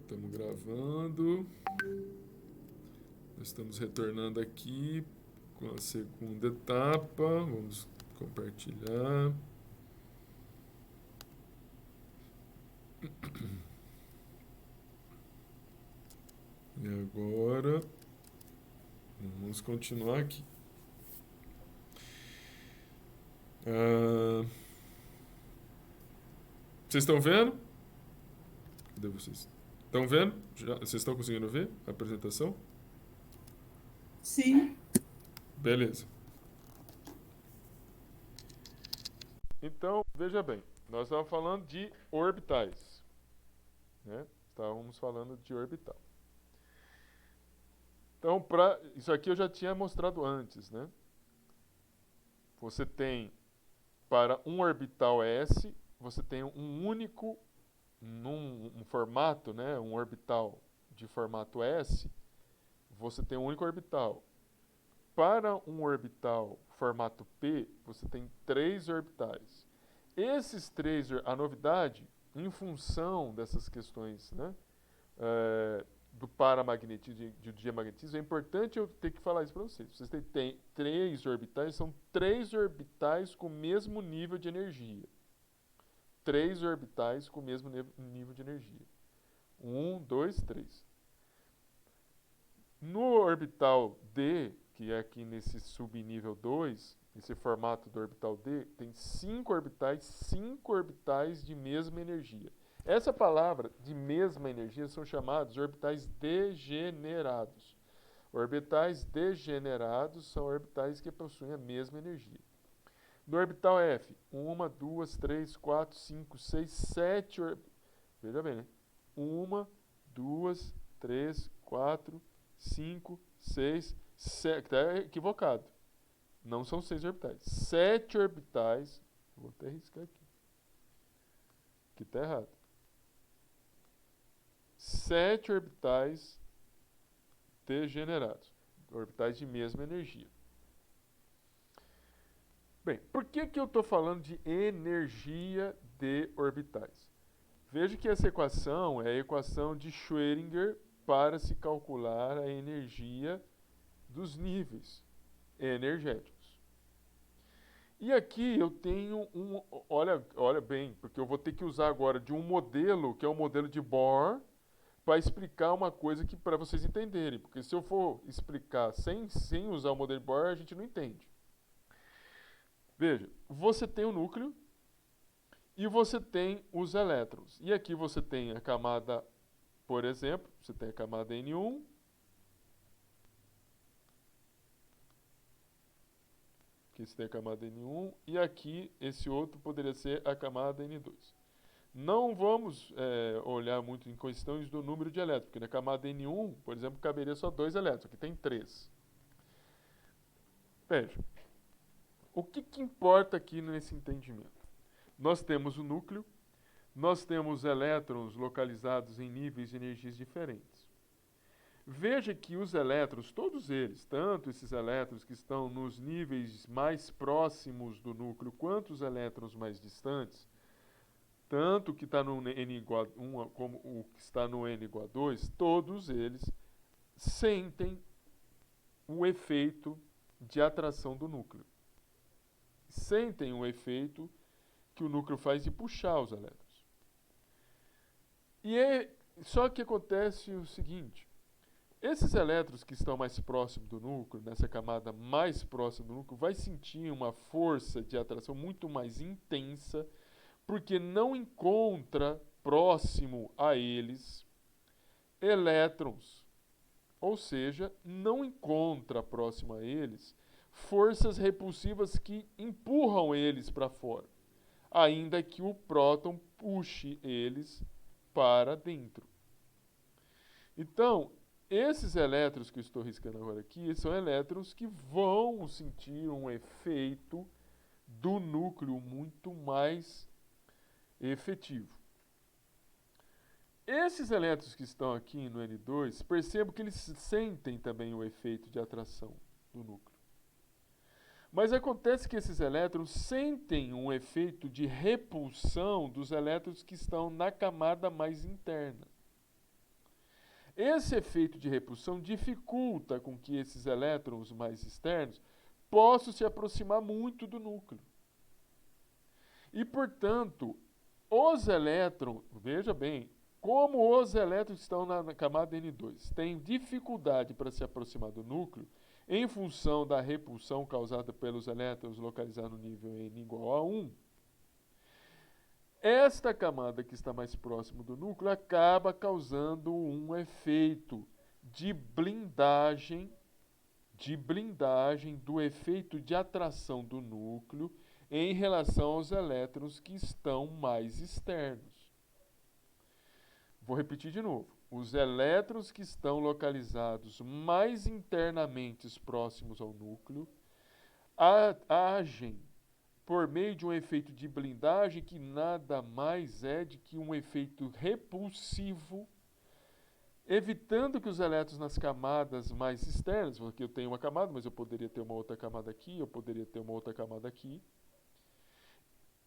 Estamos gravando. Nós estamos retornando aqui com a segunda etapa. Vamos compartilhar. E agora vamos continuar aqui. Vocês estão vendo? Cadê vocês? Estão vendo? Vocês estão conseguindo ver a apresentação? Sim. Beleza. Então, veja bem, nós estávamos falando de orbitais, né? Estávamos falando de orbital. Então, isso aqui eu já tinha mostrado antes, né? Você tem, para um orbital S, você tem um único, num formato, né? Um orbital de formato S, você tem um único orbital. Para um orbital formato P, você tem 3 orbitais. Esses 3, a novidade, em função dessas questões, né, do paramagnetismo e do diamagnetismo, é importante eu ter que falar isso para vocês. Vocês têm 3 orbitais, são 3 orbitais com o mesmo nível de energia. 3 orbitais com o mesmo nível de energia. 1, 2, 3. No orbital D, que é aqui nesse subnível 2, esse formato do orbital D, tem 5 orbitais de mesma energia. Essa palavra de mesma energia são chamados orbitais degenerados. Orbitais degenerados são orbitais que possuem a mesma energia. No orbital F, 1, 2, 3, 4, 5, 6, 7 veja bem, né? 1, 2, 3, 4, 5, 6, 7. Está equivocado. Não são 6 orbitais. 7 orbitais. Vou até riscar aqui. Que está errado. 7 orbitais degenerados. Orbitais de mesma energia. Bem, por que eu estou falando de energia de orbitais? Veja que essa equação é a equação de Schrödinger para se calcular a energia dos níveis energéticos. E aqui eu tenho olha bem, porque eu vou ter que usar agora de um modelo, que é o modelo de Bohr, para explicar uma coisa que para vocês entenderem, porque se eu for explicar sem usar o modelo de Bohr, a gente não entende. Veja, você tem o núcleo e você tem os elétrons. E aqui você tem a camada, por exemplo, você tem a camada N1, aqui você tem a camada N1, e aqui esse outro poderia ser a camada N2. Não vamos olhar muito em questões do número de elétrons, porque na camada N1, por exemplo, caberia só 2 elétrons, aqui tem 3. Veja, o que importa aqui nesse entendimento? Nós temos o núcleo, nós temos elétrons localizados em níveis de energias diferentes. Veja que os elétrons, todos eles, tanto esses elétrons que estão nos níveis mais próximos do núcleo, quanto os elétrons mais distantes, tanto o que está no n igual a 1 como o que está no n igual a 2, todos eles sentem o efeito de atração do núcleo. Sentem o efeito que o núcleo faz de puxar os elétrons. Só que acontece o seguinte, esses elétrons que estão mais próximos do núcleo, nessa camada mais próxima do núcleo, vai sentir uma força de atração muito mais intensa, porque não encontra próximo a eles elétrons. Ou seja, não encontra próximo a eles forças repulsivas que empurram eles para fora, ainda que o próton puxe eles para dentro. Então, esses elétrons que eu estou riscando agora aqui, são elétrons que vão sentir um efeito do núcleo muito mais efetivo. Esses elétrons que estão aqui no N2, percebo que eles sentem também o efeito de atração do núcleo. Mas acontece que esses elétrons sentem um efeito de repulsão dos elétrons que estão na camada mais interna. Esse efeito de repulsão dificulta com que esses elétrons mais externos possam se aproximar muito do núcleo. E, portanto, os elétrons, veja bem, como os elétrons que estão na camada N2 têm dificuldade para se aproximar do núcleo, em função da repulsão causada pelos elétrons localizados no nível N igual a 1, esta camada que está mais próximo do núcleo acaba causando um efeito de blindagem do efeito de atração do núcleo em relação aos elétrons que estão mais externos. Vou repetir de novo. Os elétrons que estão localizados mais internamente próximos ao núcleo agem por meio de um efeito de blindagem que nada mais é de que um efeito repulsivo, evitando que os elétrons nas camadas mais externas, porque eu tenho uma camada, mas eu poderia ter uma outra camada aqui, eu poderia ter uma outra camada aqui,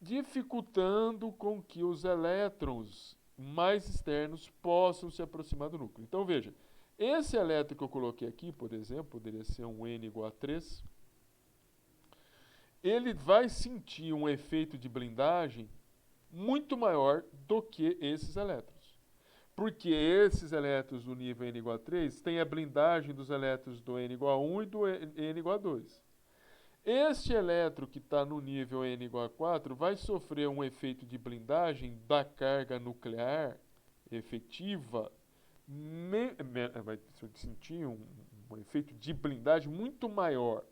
dificultando com que os elétrons mais externos possam se aproximar do núcleo. Então, veja, esse elétron que eu coloquei aqui, por exemplo, poderia ser um N igual a 3, ele vai sentir um efeito de blindagem muito maior do que esses elétrons. Porque esses elétrons do nível N igual a 3 têm a blindagem dos elétrons do N igual a 1 e do N igual a 2. Este elétron que está no nível N igual a 4 vai sofrer um efeito de blindagem da carga nuclear efetiva, vai sentir um efeito de blindagem muito maior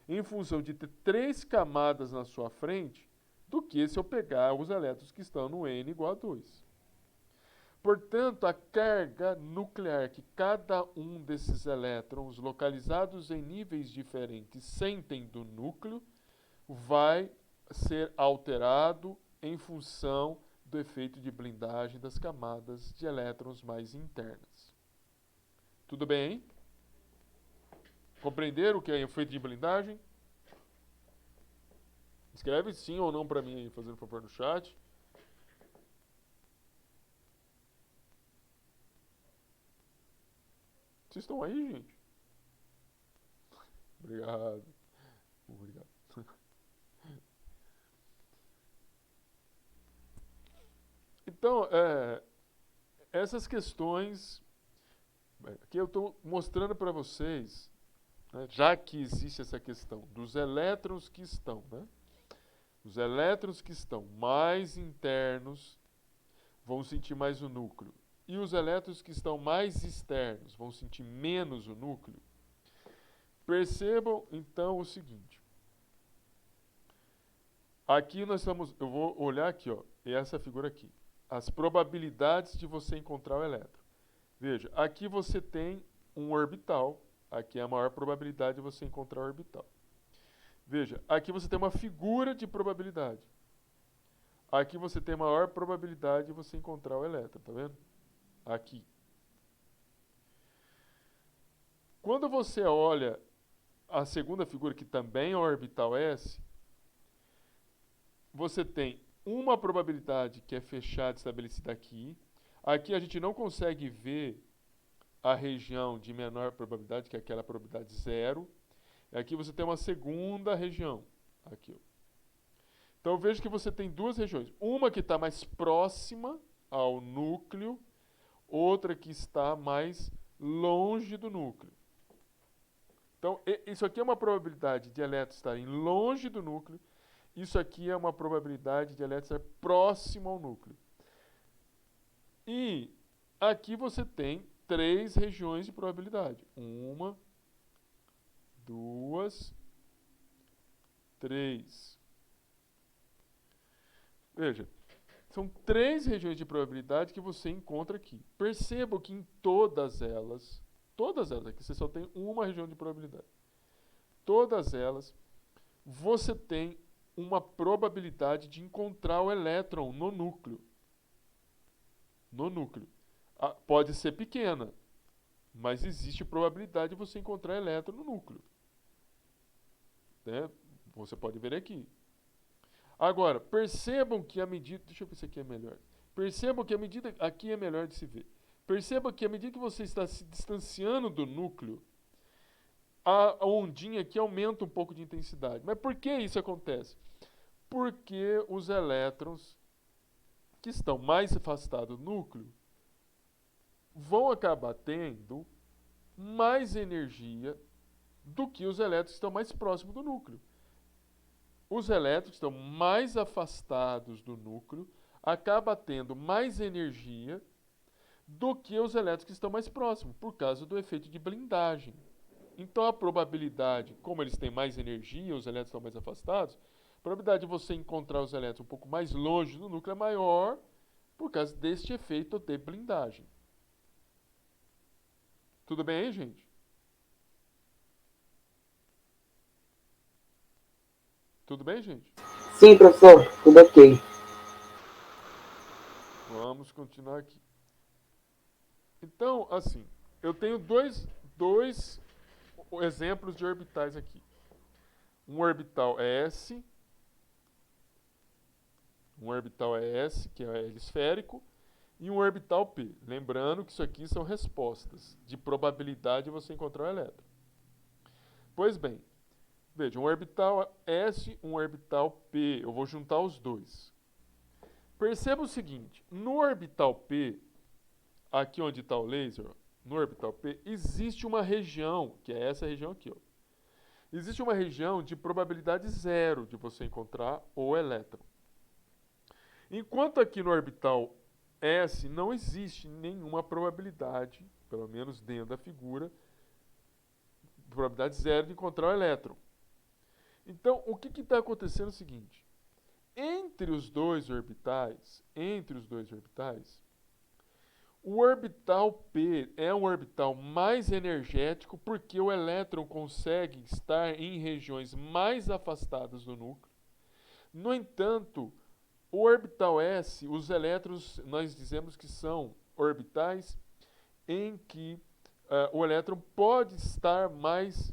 em função de ter 3 camadas na sua frente do que se eu pegar os elétrons que estão no N igual a 2. Portanto, a carga nuclear que cada um desses elétrons localizados em níveis diferentes sentem do núcleo vai ser alterado em função do efeito de blindagem das camadas de elétrons mais internas. Tudo bem? Compreenderam o que é efeito de blindagem? Escreve sim ou não para mim aí, fazendo favor no chat. Vocês estão aí, gente? Obrigado. Obrigado. Então, essas questões que eu estou mostrando para vocês, né, já que existe essa questão dos elétrons que estão, né? Os elétrons que estão mais internos vão sentir mais o núcleo. E os elétrons que estão mais externos vão sentir menos o núcleo. Percebam, então, o seguinte. Aqui nós estamos... Eu vou olhar aqui, ó, essa figura aqui. As probabilidades de você encontrar o elétron. Veja, aqui você tem um orbital. Aqui é a maior probabilidade de você encontrar o orbital. Veja, aqui você tem uma figura de probabilidade. Aqui você tem a maior probabilidade de você encontrar o elétron, tá vendo? Aqui. Quando você olha a segunda figura, que também é o orbital S, você tem uma probabilidade que é fechada, estabelecida aqui. Aqui a gente não consegue ver a região de menor probabilidade, que é aquela probabilidade 0. Aqui você tem uma segunda região. Aqui, ó. Então veja que você tem duas regiões. Uma que está mais próxima ao núcleo, outra que está mais longe do núcleo. Então, isso aqui é uma probabilidade de elétrons estarem longe do núcleo. Isso aqui é uma probabilidade de elétrons estar próximo ao núcleo. E aqui você tem 3 regiões de probabilidade. 1, 2, 3. Veja, são 3 regiões de probabilidade que você encontra aqui. Perceba que em todas elas aqui, você só tem uma região de probabilidade. Todas elas, você tem uma probabilidade de encontrar o elétron no núcleo. No núcleo. Pode ser pequena, mas existe probabilidade de você encontrar elétron no núcleo. Né? Você pode ver aqui. Agora, percebam que a medida... Deixa eu ver se aqui é melhor. Percebam que a medida aqui é melhor de se ver. Perceba que à medida que você está se distanciando do núcleo, a ondinha aqui aumenta um pouco de intensidade. Mas por que isso acontece? Porque os elétrons que estão mais afastados do núcleo vão acabar tendo mais energia do que os elétrons que estão mais próximos do núcleo. Os elétrons que estão mais afastados do núcleo acabam tendo mais energia do que os elétrons que estão mais próximos, por causa do efeito de blindagem. Então a probabilidade, como eles têm mais energia, os elétrons estão mais afastados, a probabilidade de você encontrar os elétrons um pouco mais longe do núcleo é maior por causa deste efeito de blindagem. Tudo bem aí, gente? Tudo bem, gente? Sim, professor, tudo ok. Vamos continuar aqui. Então, assim, eu tenho dois exemplos de orbitais aqui. Um orbital S, que é hemisférico, e um orbital P. Lembrando que isso aqui são respostas de probabilidade de você encontrar o elétron. Pois bem, veja, um orbital S, um orbital P. Eu vou juntar os dois. Perceba o seguinte, no orbital P, aqui onde está o laser, no orbital P, existe uma região, que é essa região aqui, ó. Existe uma região de probabilidade zero de você encontrar o elétron. Enquanto aqui no orbital S não existe nenhuma probabilidade, pelo menos dentro da figura, probabilidade zero de encontrar o elétron. Então, o que está acontecendo é o seguinte, entre os dois orbitais, o orbital P é um orbital mais energético porque o elétron consegue estar em regiões mais afastadas do núcleo. No entanto, o orbital S, os elétrons, nós dizemos que são orbitais em que o elétron pode estar mais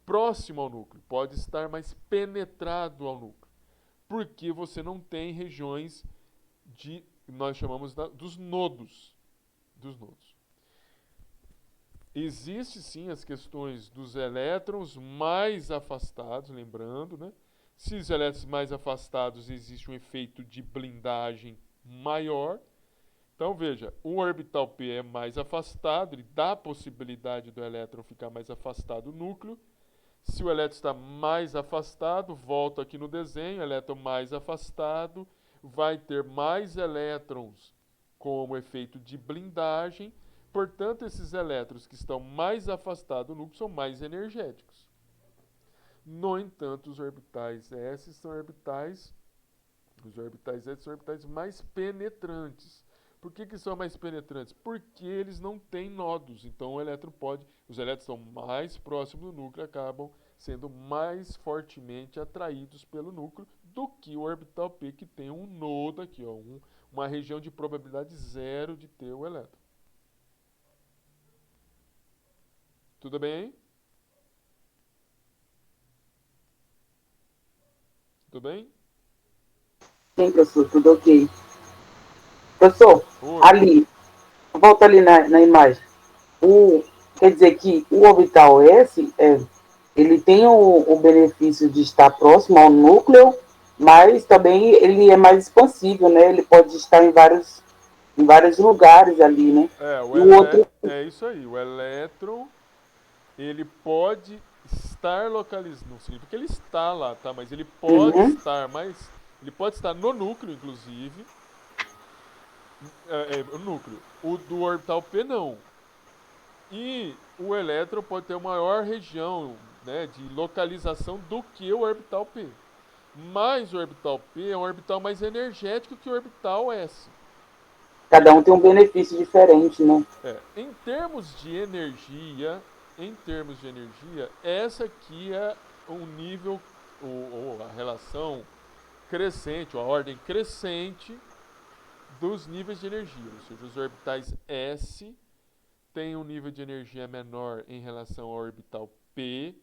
próximo ao núcleo, pode estar mais penetrado ao núcleo, porque você não tem regiões de, nós chamamos dos nodos. Existe sim as questões dos elétrons mais afastados, lembrando, né? Se os elétrons mais afastados existe um efeito de blindagem maior. Então veja, o orbital P é mais afastado, ele dá a possibilidade do elétron ficar mais afastado do núcleo. Se o elétron está mais afastado, volto aqui no desenho, elétron mais afastado, vai ter mais elétrons como efeito de blindagem. Portanto, esses elétrons que estão mais afastados do núcleo são mais energéticos. No entanto, os orbitais S são orbitais mais penetrantes. Por que são mais penetrantes? Porque eles não têm nodos. Então, os elétrons estão mais próximos do núcleo e acabam sendo mais fortemente atraídos pelo núcleo do que o orbital P, que tem um nodo aqui, ó, uma região de probabilidade zero de ter o elétron. Tudo bem? Tudo bem? Sim, professor, tudo ok. Professor, Oi. ali, volta ali na imagem. O, quer dizer que o orbital S, ele tem o benefício de estar próximo ao núcleo, mas também ele é mais expansível, né? Ele pode estar em vários lugares ali, né? E o outro, É isso aí. O elétron, ele pode estar localizado, não significa que ele está lá, tá? Mas ele pode uhum, estar ele pode estar no núcleo, inclusive. O núcleo. O do orbital P não. E o elétron pode ter uma maior região, né, de localização do que o orbital P. Mas o orbital P é um orbital mais energético que o orbital S. cada um tem um benefício diferente, né? Em termos de energia, essa aqui é um nível, ou a relação crescente, ou a ordem crescente dos níveis de energia. Ou seja, os orbitais S têm um nível de energia menor em relação ao orbital P.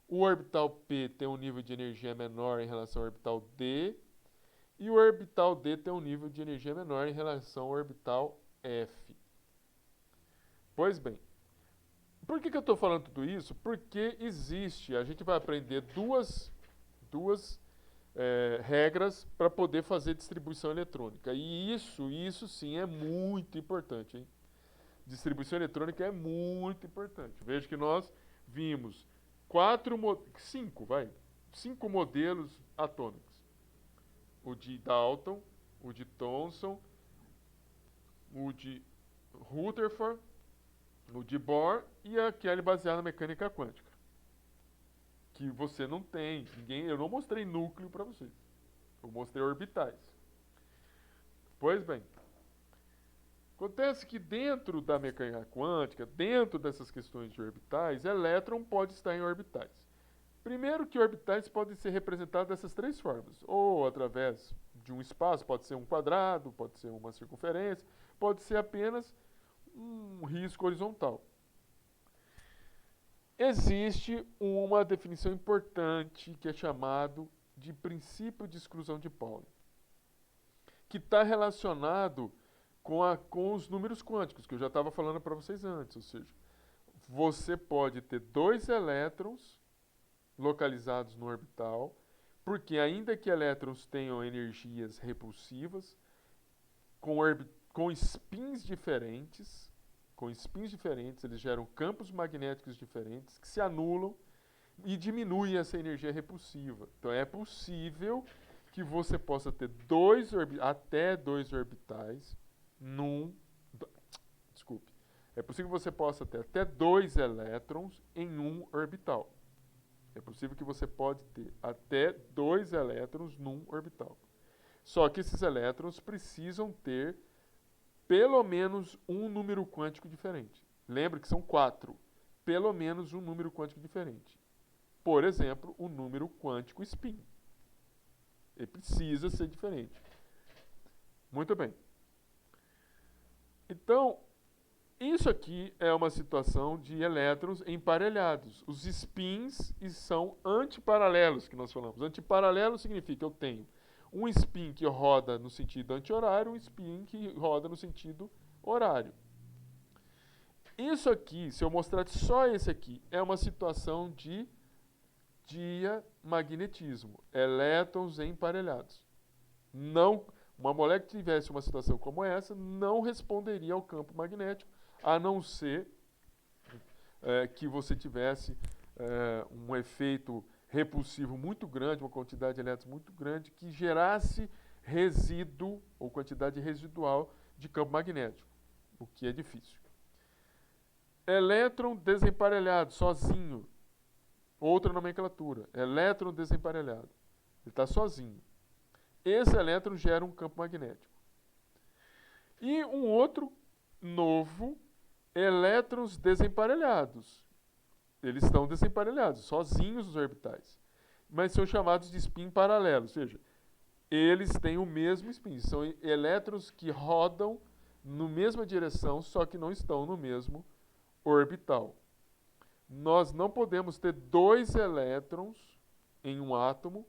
O orbital P tem um nível de energia menor em relação ao orbital D. E o orbital D tem um nível de energia menor em relação ao orbital F. Pois bem, por que eu estou falando tudo isso? Porque a gente vai aprender duas regras para poder fazer distribuição eletrônica. E isso sim é muito importante, hein? Distribuição eletrônica é muito importante. Veja que nós vimos cinco modelos atômicos. O de Dalton, o de Thomson, o de Rutherford, o de Bohr e aquele baseado na mecânica quântica. Que você não tem, eu não mostrei núcleo para vocês. Eu mostrei orbitais. Pois bem, acontece que dentro da mecânica quântica, dentro dessas questões de orbitais, elétron pode estar em orbitais. Primeiro que orbitais podem ser representados dessas três formas. Ou através de um espaço, pode ser um quadrado, pode ser uma circunferência, pode ser apenas um risco horizontal. Existe uma definição importante que é chamado de princípio de exclusão de Pauli, que está relacionado com os números quânticos, que eu já estava falando para vocês antes. Ou seja, você pode ter dois elétrons localizados no orbital, porque ainda que elétrons tenham energias repulsivas, com spins diferentes, eles geram campos magnéticos diferentes que se anulam e diminuem essa energia repulsiva. Então é possível que você possa ter até dois orbitais É possível que você possa ter até dois elétrons em um orbital. É possível que você pode ter até dois elétrons num orbital. Só que esses elétrons precisam ter pelo menos um número quântico diferente. Lembre que são 4. Pelo menos um número quântico diferente. Por exemplo, o número quântico spin. Ele precisa ser diferente. Muito bem. Então, isso aqui é uma situação de elétrons emparelhados. Os spins são antiparalelos, que nós falamos. Antiparalelo significa que eu tenho um spin que roda no sentido anti-horário, um spin que roda no sentido horário. Isso aqui, se eu mostrar só esse aqui, é uma situação de diamagnetismo. Elétrons emparelhados. Uma molécula que tivesse uma situação como essa não responderia ao campo magnético, a não ser que você tivesse um efeito repulsivo muito grande, uma quantidade de elétrons muito grande, que gerasse resíduo ou quantidade residual de campo magnético, o que é difícil. Elétron desemparelhado, sozinho. Outra nomenclatura. Elétron desemparelhado. Ele está sozinho. Esse elétron gera um campo magnético. E um outro novo, elétrons desemparelhados. Eles estão desemparelhados, sozinhos os orbitais. Mas são chamados de spin paralelo, ou seja, eles têm o mesmo spin. São elétrons que rodam na mesma direção, só que não estão no mesmo orbital. Nós não podemos ter dois elétrons em um átomo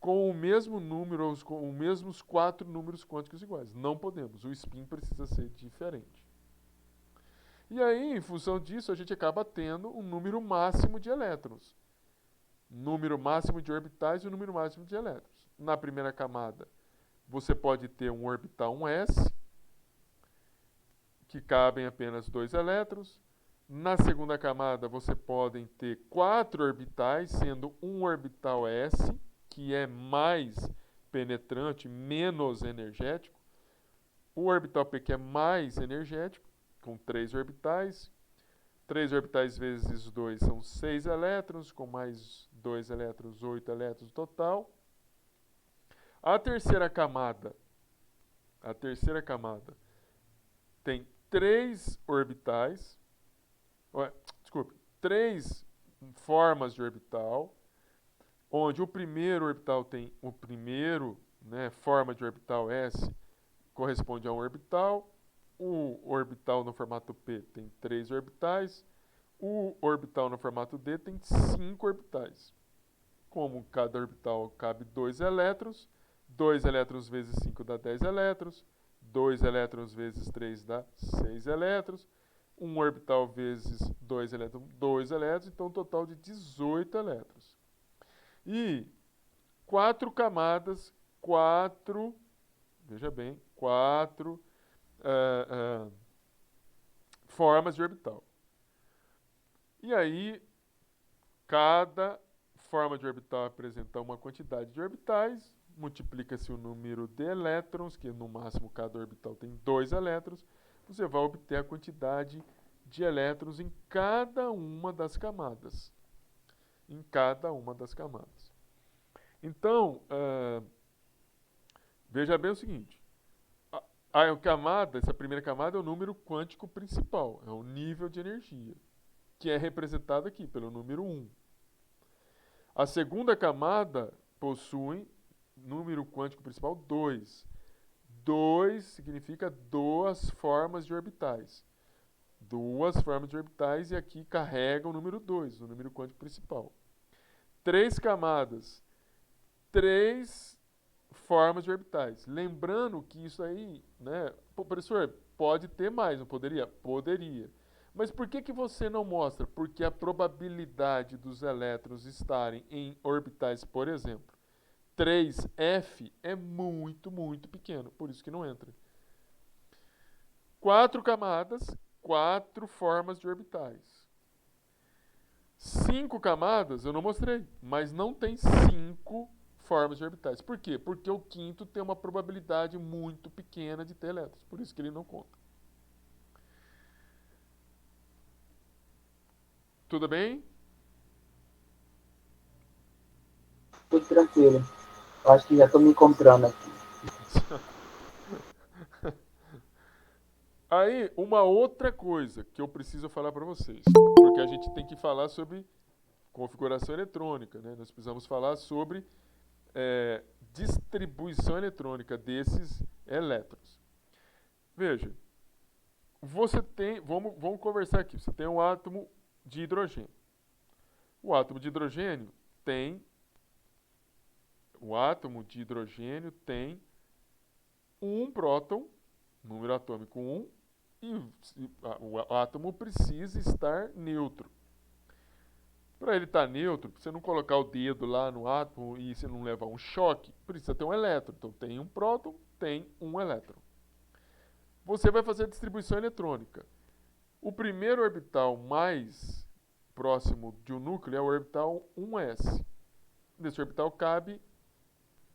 com o mesmo número, ou com os mesmos 4 números quânticos iguais. Não podemos. O spin precisa ser diferente. E aí, em função disso, a gente acaba tendo um número máximo de elétrons. Número máximo de orbitais e o número máximo de elétrons. Na primeira camada, você pode ter um orbital 1s, que cabem apenas 2 elétrons. Na segunda camada, você pode ter 4 orbitais, sendo um orbital s, que é mais penetrante, menos energético. O orbital p, que é mais energético, com 3 orbitais. 3 orbitais vezes 2 são 6 elétrons, com mais 2 elétrons, 8 elétrons total. A terceira camada tem 3 orbitais, 3 formas de orbital, onde o primeiro orbital tem forma de orbital S, corresponde a um orbital. O orbital no formato P tem 3 orbitais. O orbital no formato D tem 5 orbitais. Como cada orbital cabe 2 elétrons, 2 elétrons vezes 5 dá 10 elétrons, 2 elétrons vezes 3 dá 6 elétrons, um orbital vezes 2 elétrons, 2 elétrons, então um total de 18 elétrons. E 4 camadas, 4, veja bem, 4 formas de orbital. E aí, cada forma de orbital apresenta uma quantidade de orbitais, multiplica-se o número de elétrons, que no máximo cada orbital tem 2 elétrons, você vai obter a quantidade de elétrons em cada uma das camadas. Em cada uma das camadas. Então, veja bem o seguinte. A camada, essa primeira camada é o número quântico principal, é o nível de energia, que é representado aqui pelo número 1. A segunda camada possui número quântico principal 2. 2 significa 2 formas de orbitais. 2 formas de orbitais e aqui carrega o número 2, o número quântico principal. 3 camadas, 3 formas de orbitais. Lembrando que isso aí, né, professor, pode ter mais, não poderia? Poderia. Mas por que você não mostra? Porque a probabilidade dos elétrons estarem em orbitais, por exemplo, 3F é muito, muito pequeno, por isso que não entra. 4 camadas, 4 formas de orbitais. 5 camadas, eu não mostrei, mas não tem 5 formas de orbitais. Por quê? Porque o quinto tem uma probabilidade muito pequena de ter elétrons, por isso que ele não conta. Tudo bem? Tudo tranquilo. Eu acho que já estou me encontrando aqui. Aí, uma outra coisa que eu preciso falar para vocês, porque a gente tem que falar sobre configuração eletrônica, né? Nós precisamos falar sobre distribuição eletrônica desses elétrons. Veja, você tem, vamos conversar aqui, você tem um átomo de hidrogênio. O átomo de hidrogênio tem um próton, número atômico 1, e o átomo precisa estar neutro. Para ele estar neutro, para você não colocar o dedo lá no átomo e você não levar um choque, precisa ter um elétron. Então tem um próton, tem um elétron. Você vai fazer a distribuição eletrônica. O primeiro orbital mais próximo de um núcleo é o orbital 1s. Nesse orbital cabe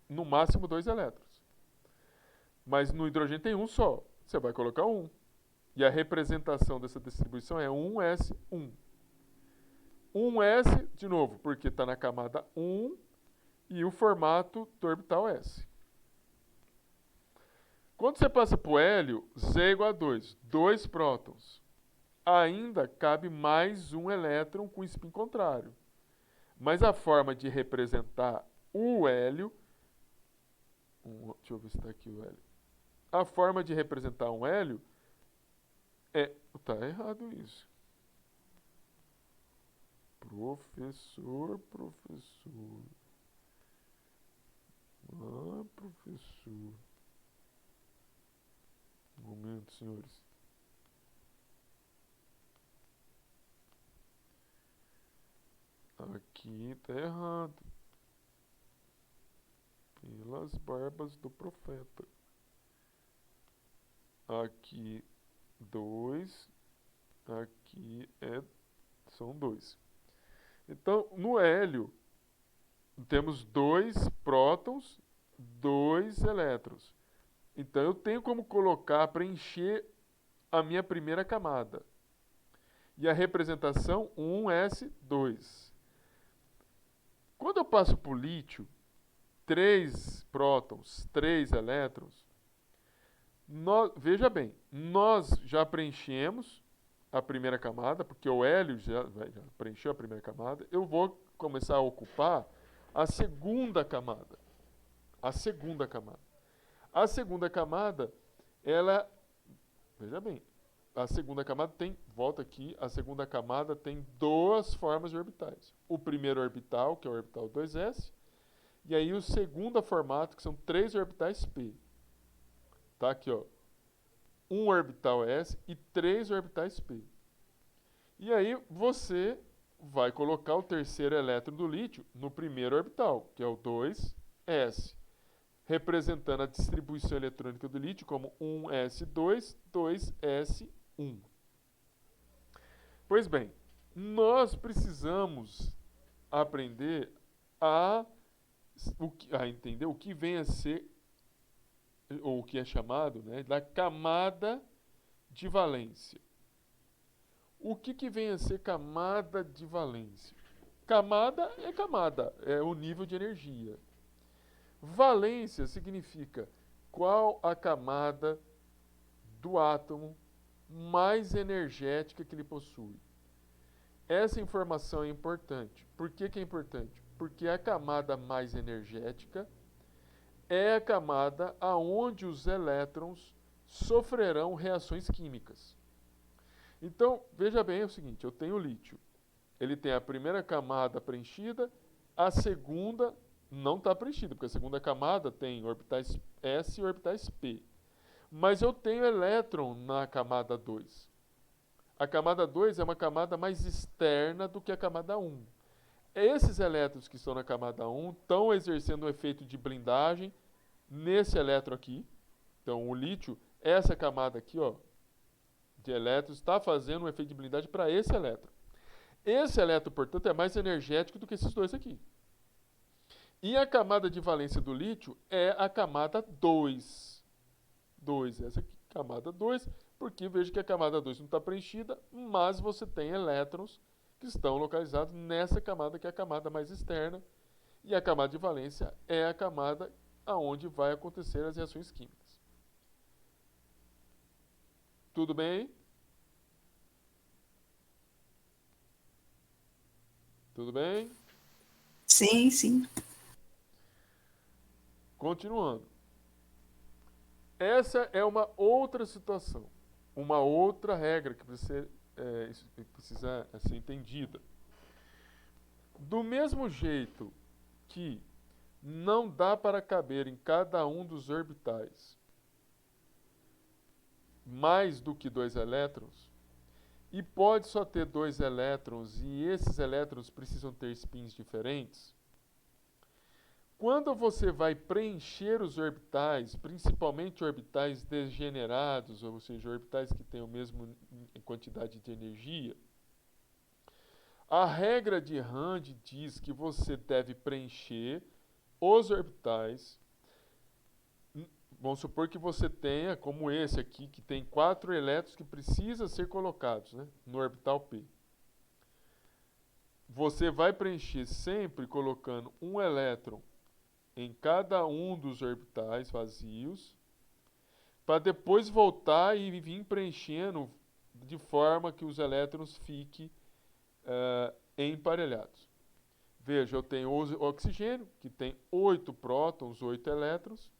no máximo 2 elétrons. Mas no hidrogênio tem um só. Você vai colocar 1. E a representação dessa distribuição é 1s1. 1s, de novo, porque está na camada 1 e o formato do orbital s. Quando você passa para o hélio, Z é igual a 2. 2 prótons. Ainda cabe mais um elétron com spin contrário. Mas a forma de representar o hélio... deixa eu ver se está aqui o hélio. A forma de representar um hélio é... Tá errado isso. Professor. Professor. Um momento, senhores. Aqui tá errado. Pelas barbas do profeta. Aqui 2. Aqui são 2. Então, no hélio, temos 2 prótons, 2 elétrons. Então, eu tenho como colocar, preencher a minha primeira camada. E a representação 1s2. Quando eu passo para o lítio, 3 prótons, 3 elétrons, veja bem, nós já preenchemos a primeira camada, porque o hélio já preencheu a primeira camada. Eu vou começar a ocupar a segunda camada. A segunda camada, ela... Veja bem, a segunda camada tem... Volta aqui, a segunda camada tem 2 formas de orbitais. O primeiro orbital, que é o orbital 2s, e aí o segundo formato, que são 3 orbitais p. Tá aqui, ó. Um orbital s e 3 orbitais p. E aí você vai colocar o terceiro elétron do lítio no primeiro orbital, que é o 2s, representando a distribuição eletrônica do lítio como 1s2, 2s1. Pois bem, nós precisamos aprender a entender o que vem a ser, ou o que é chamado, né, da camada de valência. O que vem a ser camada de valência? Camada, é o nível de energia. Valência significa qual a camada do átomo mais energética que ele possui. Essa informação é importante. Por que é importante? Porque a camada mais energética é a camada aonde os elétrons sofrerão reações químicas. Então, veja bem, é o seguinte, eu tenho o lítio. Ele tem a primeira camada preenchida, a segunda não está preenchida, porque a segunda camada tem orbitais S e orbitais P. Mas eu tenho elétron na camada 2. A camada 2 é uma camada mais externa do que a camada 1. Esses elétrons que estão na camada 1 estão exercendo um efeito de blindagem nesse elétron aqui. Então, o lítio, essa camada aqui, ó, de elétrons, está fazendo um efeito de blindagem para esse elétron. Esse elétron, portanto, é mais energético do que esses dois aqui. E a camada de valência do lítio é a camada 2. Essa aqui, camada 2, porque veja que a camada 2 não está preenchida, mas você tem elétrons que estão localizados nessa camada, que é a camada mais externa. E a camada de valência é a camada aonde vai acontecer as reações químicas. Tudo bem? Tudo bem? Sim, sim. Continuando. Essa é uma outra situação, uma outra regra que precisa ser entendida. Do mesmo jeito que não dá para caber em cada um dos orbitais mais do que 2 elétrons, e pode só ter 2 elétrons, e esses elétrons precisam ter spins diferentes, quando você vai preencher os orbitais, principalmente orbitais degenerados, ou seja, orbitais que têm a mesma quantidade de energia, a regra de Rand diz que você deve preencher os orbitais. Vamos supor que você tenha, como esse aqui, que tem 4 elétrons que precisam ser colocados, né, no orbital P. Você vai preencher sempre colocando um elétron em cada um dos orbitais vazios, para depois voltar e vir preenchendo de forma que os elétrons fiquem emparelhados. Veja, eu tenho o oxigênio, que tem 8 prótons, 8 elétrons,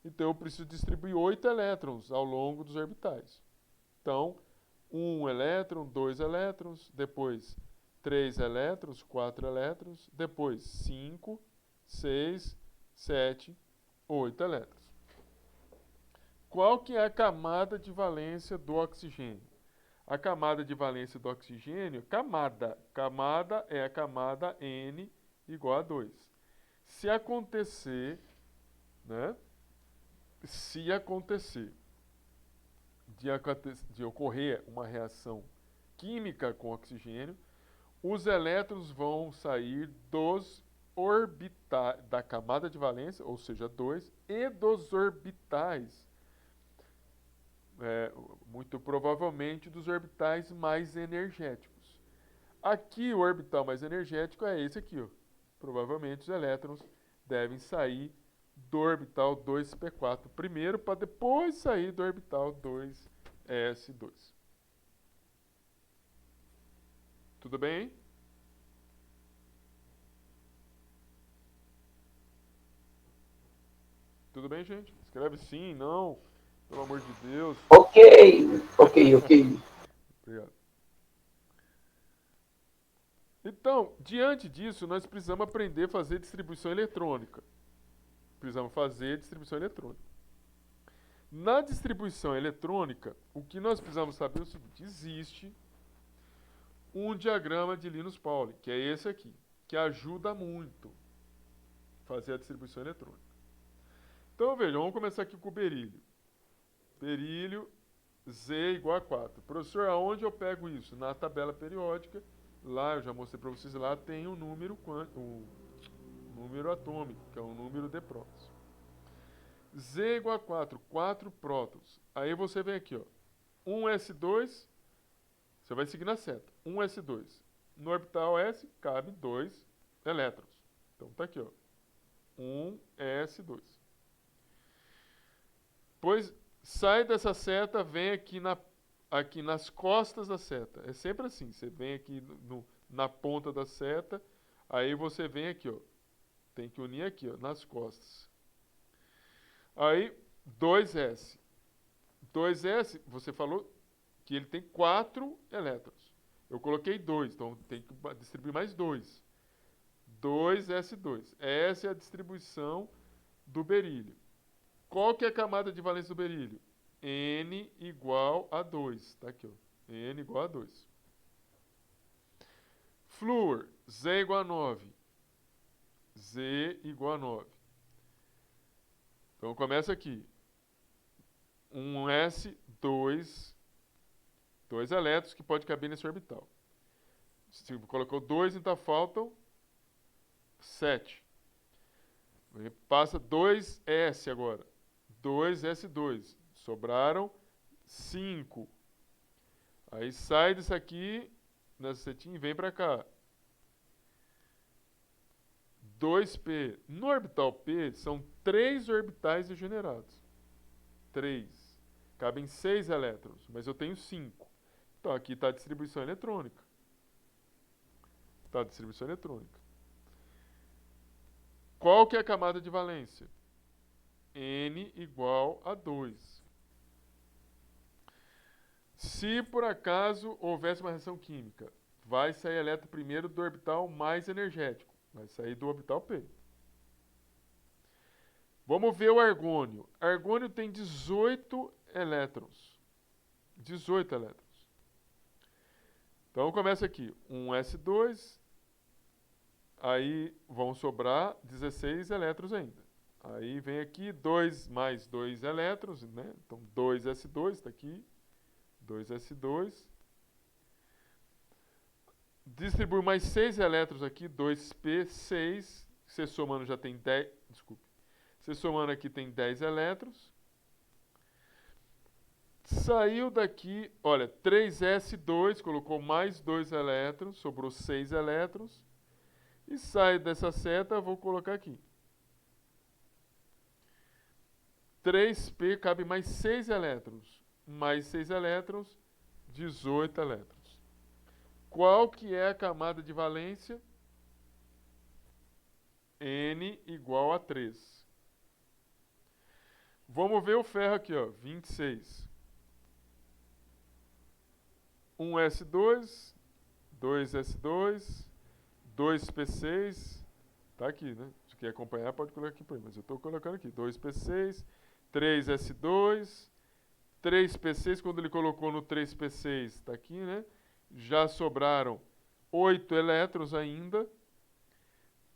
então eu preciso distribuir 8 elétrons ao longo dos orbitais. Então, 1 elétron, 2 elétrons, depois 3 elétrons, 4 elétrons, depois 5, 6, 7, 8 elétrons. Qual que é a camada de valência do oxigênio? A camada de valência do oxigênio, camada é a camada N igual a 2. Se acontecer de ocorrer uma reação química com oxigênio, os elétrons vão sair dos orbitais da camada de valência, ou seja, 2, e dos orbitais, muito provavelmente dos orbitais mais energéticos. Aqui o orbital mais energético é esse aqui, ó. Provavelmente os elétrons devem sair do orbital 2p4 primeiro, para depois sair do orbital 2s2. Tudo bem? Tudo bem, gente? Escreve sim, não, pelo amor de Deus. Ok. Obrigado. Então, diante disso, nós precisamos aprender a fazer distribuição eletrônica. Na distribuição eletrônica, o que nós precisamos saber é o seguinte: existe um diagrama de Linus Pauling, que é esse aqui, que ajuda muito a fazer a distribuição eletrônica. Então, veja, vamos começar aqui com o berílio. Berílio, Z igual a 4. Professor, aonde eu pego isso? Na tabela periódica. Lá, eu já mostrei para vocês, lá tem o número atômico, que é o número de prótons. Z igual a 4, 4 prótons. Aí você vem aqui, ó, 1s2, você vai seguir na seta, 1s2. No orbital S, cabe 2 elétrons. Então, tá aqui, ó, 1s2. Pois, sai dessa seta, vem aqui nas costas da seta. É sempre assim, você vem aqui na ponta da seta, aí você vem aqui, ó, tem que unir aqui, ó, nas costas. Aí, 2s. 2s, você falou que ele tem 4 elétrons. Eu coloquei 2, então tem que distribuir mais 2. 2s2. Essa é a distribuição do berílio. Qual que é a camada de valência do berílio? N igual a 2. Tá aqui, ó. N igual a 2. Flúor, Z igual a 9. Z igual a 9. Então começa aqui. 1s, 2 elétrons que pode caber nesse orbital. Se colocou 2, então faltam 7. Passa 2s agora. 2s2. Sobraram 5. Aí sai disso aqui, nessa setinha, e vem para cá. 2p. No orbital P, são 3 orbitais degenerados. 3. Cabem 6 elétrons, mas eu tenho 5. Então, aqui está a distribuição eletrônica. Está a distribuição eletrônica. Qual que é a camada de valência? N igual a 2. Se por acaso houvesse uma reação química, vai sair elétron primeiro do orbital mais energético. Vai sair do orbital P. Vamos ver o argônio. Argônio tem 18 elétrons. 18 elétrons. Então começa aqui. 1s2. Aí vão sobrar 16 elétrons ainda. Aí vem aqui 2 mais 2 elétrons, né? Então 2s2 está aqui. 2s2. Distribui mais 6 elétrons aqui, 2p6. Você somando já tem 10. Desculpe. Você somando aqui tem 10 elétrons. Saiu daqui, olha, 3s2, colocou mais 2 elétrons, sobrou 6 elétrons. E sai dessa seta, vou colocar aqui. 3p cabe mais 6 elétrons. Mais 6 elétrons, 18 elétrons. Qual que é a camada de valência? N igual a 3. Vamos ver o ferro aqui, ó, 26. 1s2, 2s2, 2p6. Tá aqui, né? Se quer acompanhar, pode colocar aqui, mas eu estou colocando aqui. 2p6, 3s2, 3p6, quando ele colocou no 3p6, está aqui, né? Já sobraram 8 elétrons ainda.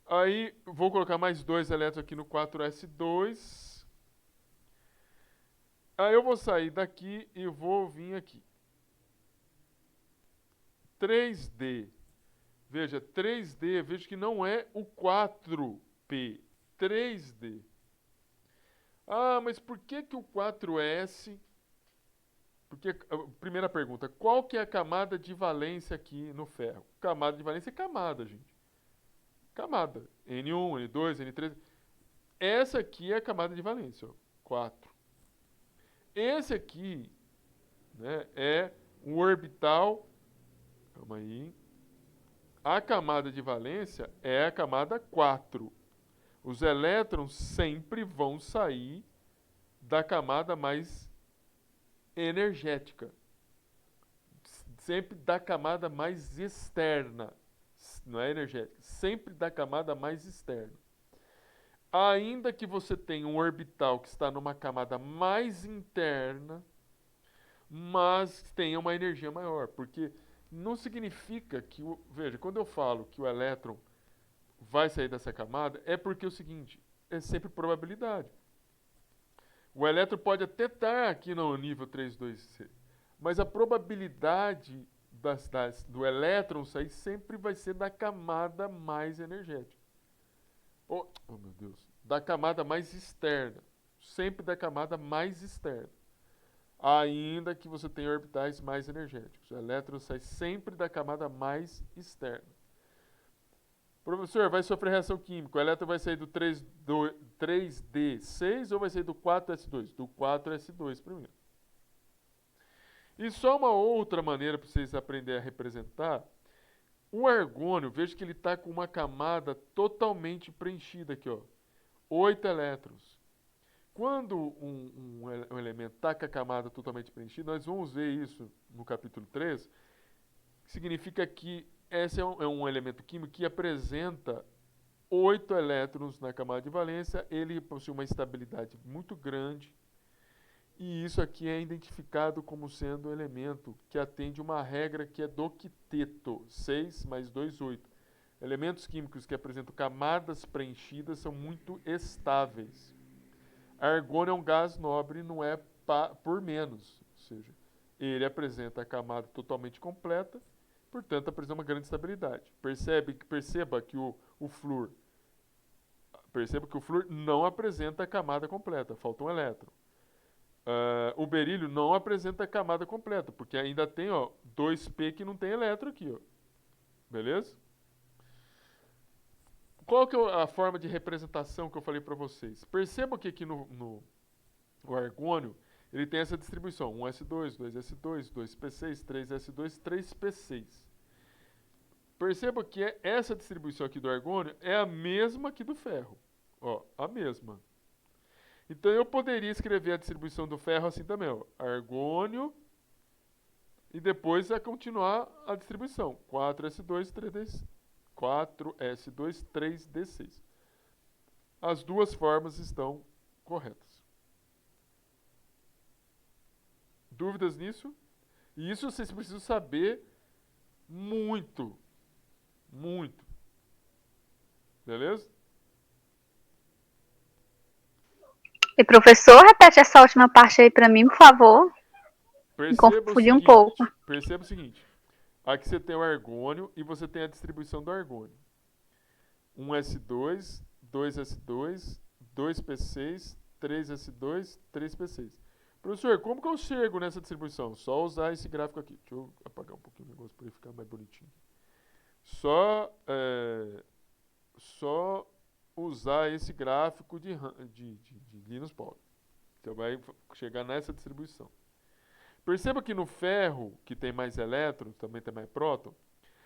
Aí, vou colocar mais 2 elétrons aqui no 4s2. Aí eu vou sair daqui e vou vir aqui. 3D. Veja, 3D, veja que não é o 4P. 3D. Ah, mas por que que o 4S... Porque, primeira pergunta, qual que é a camada de valência aqui no ferro? Camada de valência é camada, gente. Camada. N1, N2, N3. Essa aqui é a camada de valência, ó, 4. Esse aqui, né, é um orbital. Calma aí. A camada de valência é a camada 4. Os elétrons sempre vão sair da camada mais energética. Sempre da camada mais externa. Não é energética. Sempre da camada mais externa. Ainda que você tenha um orbital que está numa camada mais interna, mas tenha uma energia maior. Porque não significa que, veja, quando eu falo que o elétron vai sair dessa camada, é porque é o seguinte, é sempre probabilidade. O elétron pode até estar aqui no nível 3,2C, mas a probabilidade do elétron sair sempre vai ser da camada mais energética. Oh, meu Deus. Da camada mais externa. Sempre da camada mais externa. Ainda que você tenha orbitais mais energéticos. O elétron sai sempre da camada mais externa. Professor, vai sofrer reação química. O elétron vai sair do 3D6 ou vai sair do 4S2? Do 4S2 primeiro. E só uma outra maneira para vocês aprenderem a representar. O argônio, veja que ele está com uma camada totalmente preenchida aqui, ó. 8 elétrons. Quando um elemento está com a camada totalmente preenchida, nós vamos ver isso no capítulo 3, significa que esse é um elemento químico que apresenta 8 elétrons na camada de valência, ele possui uma estabilidade muito grande, e isso aqui é identificado como sendo um elemento que atende uma regra que é do quinteto, 6 mais 2, 8. Elementos químicos que apresentam camadas preenchidas são muito estáveis. Argônio é um gás nobre, não é por menos, ou seja, ele apresenta a camada totalmente completa, portanto apresenta uma grande estabilidade. Perceba que o flúor não apresenta a camada completa, falta um elétron. O berílio não apresenta a camada completa, porque ainda tem 2p que não tem elétron aqui. Beleza? Qual que é a forma de representação que eu falei para vocês? Percebam que aqui no argônio ele tem essa distribuição. 1s2, 2s2, 2p6, 3s2, 3p6. Perceba que essa distribuição aqui do argônio é a mesma que do ferro. A mesma. Então eu poderia escrever a distribuição do ferro assim também. Argônio e depois continuar a distribuição. 4s2, 3d6. As duas formas estão corretas. Dúvidas nisso? E isso vocês precisam saber muito. Muito. Beleza? E professor, repete essa última parte aí para mim, por favor. Me confundi um pouco. Perceba o seguinte. Aqui você tem o argônio e você tem a distribuição do argônio. 1s2, 2s2, 2p6, 3s2, 3p6. Professor, como que eu chego nessa distribuição? Só usar esse gráfico aqui. Deixa eu apagar um pouquinho o negócio para ele ficar mais bonitinho. Só usar esse gráfico de Linus Pauling. Então vai chegar nessa distribuição. Perceba que no ferro, que tem mais elétrons, também tem mais próton,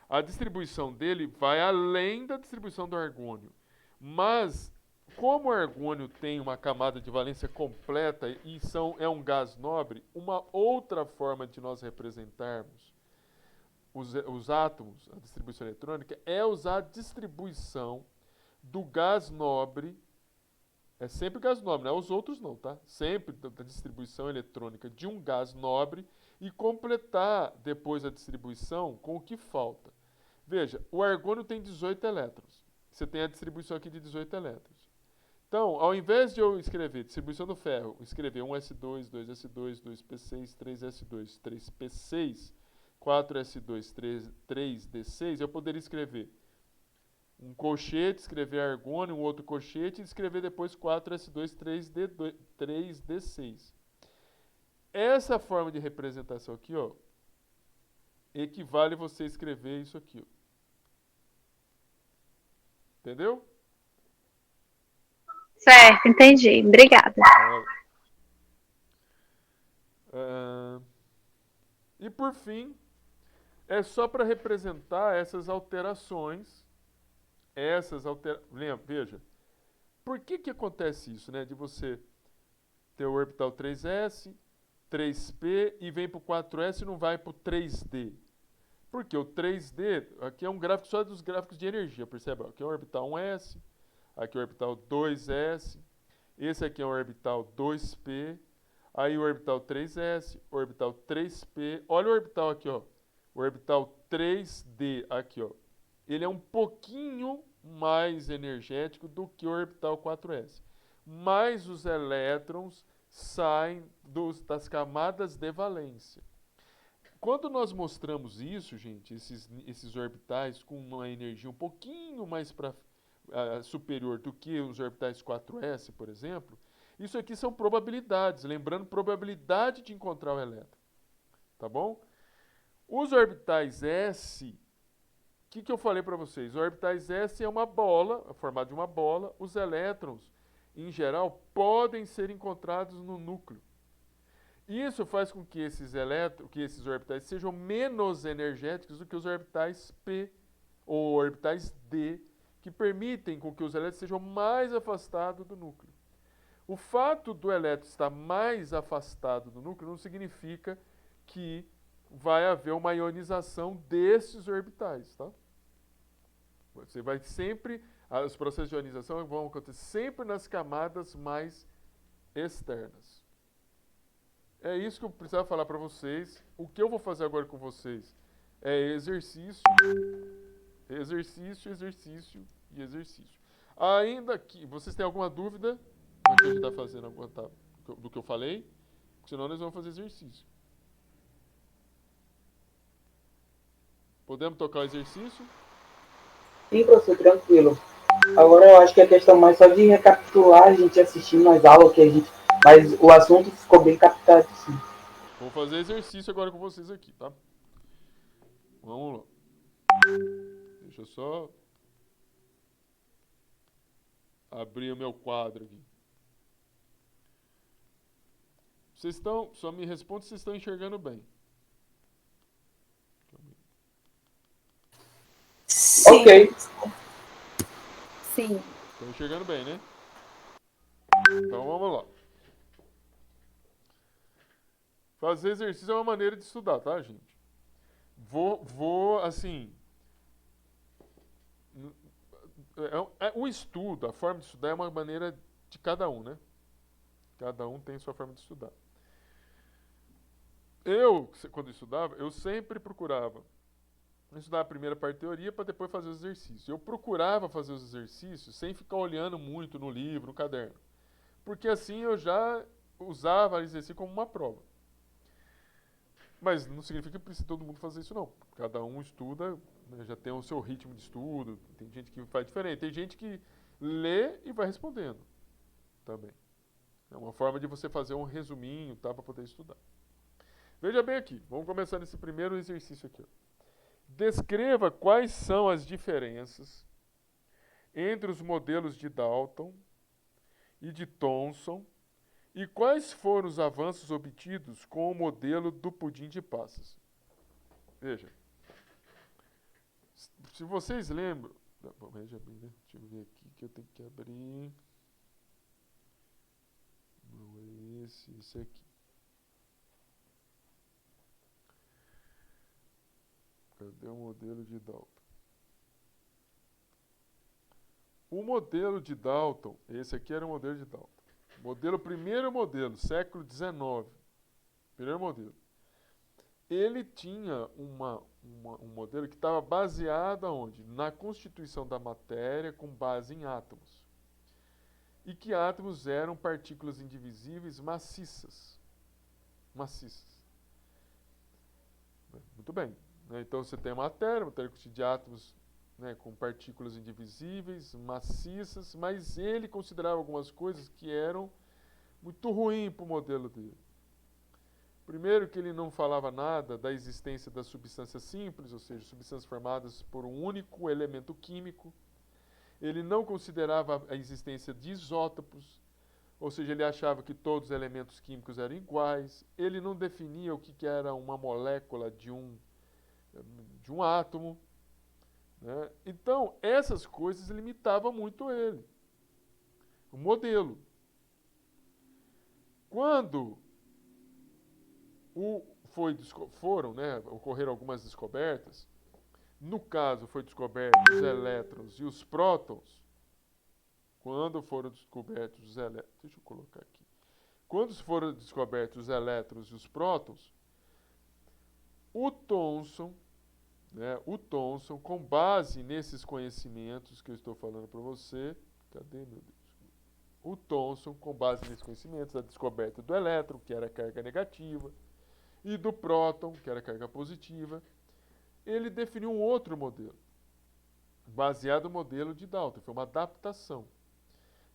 a distribuição dele vai além da distribuição do argônio. Mas, como o argônio tem uma camada de valência completa e é um gás nobre, uma outra forma de nós representarmos os átomos, a distribuição eletrônica, é usar a distribuição do gás nobre. É sempre gás nobre, não é os outros não, tá? Sempre da distribuição eletrônica de um gás nobre e completar depois a distribuição com o que falta. Veja, o argônio tem 18 elétrons. Você tem a distribuição aqui de 18 elétrons. Então, ao invés de eu escrever distribuição do ferro, escrever 1s2, 2s2, 2p6, 3s2, 3p6, 4s2, 3d6, eu poderia escrever um colchete, escrever argônio, um outro colchete e escrever depois 4s2, 3d6. Essa forma de representação aqui, equivale a você escrever isso aqui. Entendeu? Certo, entendi. Obrigada. E por fim, é só para representar essas alterações. Lembra, veja, por que acontece isso, né? De você ter o orbital 3s, 3p e vem para o 4s e não vai para o 3d. Porque o 3d, aqui é um gráfico só dos gráficos de energia, percebe? Aqui é o orbital 1s, aqui é o orbital 2s, esse aqui é o orbital 2p, aí o orbital 3s, orbital 3p, olha o orbital aqui, o orbital 3D aqui, ó. Ele é um pouquinho mais energético do que o orbital 4s. Mas os elétrons saem das camadas de valência. Quando nós mostramos isso, gente, esses orbitais com uma energia um pouquinho mais superior do que os orbitais 4s, por exemplo, isso aqui são probabilidades, lembrando, probabilidade de encontrar o elétron. Tá bom? Os orbitais S, o que eu falei para vocês? Os orbitais S é uma bola, é formado de uma bola. Os elétrons, em geral, podem ser encontrados no núcleo. Isso faz com que esses orbitais sejam menos energéticos do que os orbitais P ou orbitais D, que permitem com que os elétrons sejam mais afastados do núcleo. O fato do elétron estar mais afastado do núcleo não significa que vai haver uma ionização desses orbitais, tá? Você vai sempre, os processos de ionização vão acontecer sempre nas camadas mais externas. É isso que eu precisava falar para vocês. O que eu vou fazer agora com vocês é exercício, exercício, exercício e exercício. Ainda que vocês tenham alguma dúvida do que a gente está fazendo, do que eu falei, senão nós vamos fazer exercício. Podemos tocar o exercício? Sim, professor, tranquilo. Agora eu acho que a questão mais só de recapitular, a gente assistindo as aulas que a gente. Mas o assunto ficou bem captado, sim. Vou fazer exercício agora com vocês aqui, tá? Vamos lá. Deixa eu só abrir o meu quadro aqui. Vocês estão. Só me responde se vocês estão enxergando bem. Sim. Ok. Sim. Estão enxergando bem, né? Então vamos lá. Fazer exercício é uma maneira de estudar, tá, gente? Vou assim. O estudo, a forma de estudar é uma maneira de cada um, né? Cada um tem sua forma de estudar. Quando estudava, eu sempre procurava estudar a primeira parte de teoria para depois fazer os exercícios. Eu procurava fazer os exercícios sem ficar olhando muito no livro, no caderno. Porque assim eu já usava o exercício como uma prova. Mas não significa que precisa todo mundo fazer isso, não. Cada um estuda, né, já tem o seu ritmo de estudo. Tem gente que faz diferente. Tem gente que lê e vai respondendo também. É uma forma de você fazer um resuminho, tá, para poder estudar. Veja bem aqui. Vamos começar nesse primeiro exercício aqui, ó. Descreva quais são as diferenças entre os modelos de Dalton e de Thomson e quais foram os avanços obtidos com o modelo do pudim de passas. Veja. Se vocês lembram... Veja bem, né? Deixa eu ver aqui que eu tenho que abrir... Não é esse aqui. Cadê o modelo de Dalton? O modelo de Dalton, esse aqui era o modelo de Dalton. Primeiro modelo, século XIX. Primeiro modelo. Ele tinha um modelo que estava baseado aonde? Na constituição da matéria com base em átomos. E que átomos eram partículas indivisíveis maciças. Maciças. Muito bem. Então você tem a matéria constituída de átomos, né, com partículas indivisíveis, maciças, mas ele considerava algumas coisas que eram muito ruins para o modelo dele. Primeiro que ele não falava nada da existência das substâncias simples, ou seja, substâncias formadas por um único elemento químico. Ele não considerava a existência de isótopos, ou seja, ele achava que todos os elementos químicos eram iguais. Ele não definia o que era uma molécula de um átomo. Né? Então, essas coisas limitavam muito ele. O modelo. Quando ocorreram algumas descobertas, no caso foi descoberto os elétrons e os prótons. Quando foram descobertos os elétrons, deixa eu colocar aqui. Quando foram descobertos os elétrons e os prótons, o Thomson né, o Thomson, com base nesses conhecimentos que eu estou falando para você, cadê, meu Deus? O Thomson, com base nesses conhecimentos, a descoberta do elétron, que era a carga negativa, e do próton, que era a carga positiva, ele definiu um outro modelo, baseado no modelo de Dalton. Foi uma adaptação.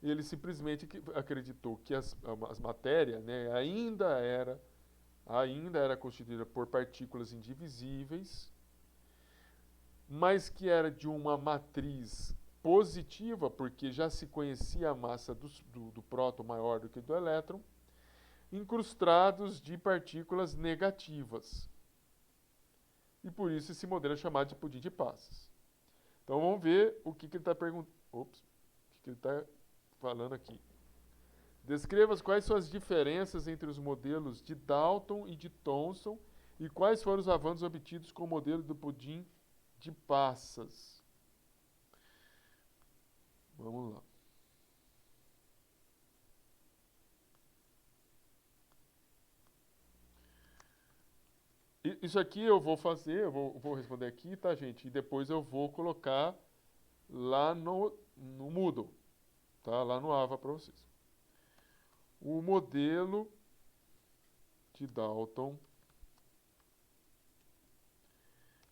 Ele simplesmente acreditou que as matérias, né, ainda era constituída por partículas indivisíveis, mas que era de uma matriz positiva, porque já se conhecia a massa do próton maior do que do elétron, incrustados de partículas negativas. E por isso esse modelo é chamado de pudim de passas. Então vamos ver o que ele está perguntando. O que ele está falando aqui. Descreva quais são as diferenças entre os modelos de Dalton e de Thomson e quais foram os avanços obtidos com o modelo do pudim de passas. Vamos lá. Isso aqui eu vou fazer, eu vou responder aqui, tá, gente? E depois eu vou colocar lá no Moodle, tá? Lá no Ava para vocês. O modelo de Dalton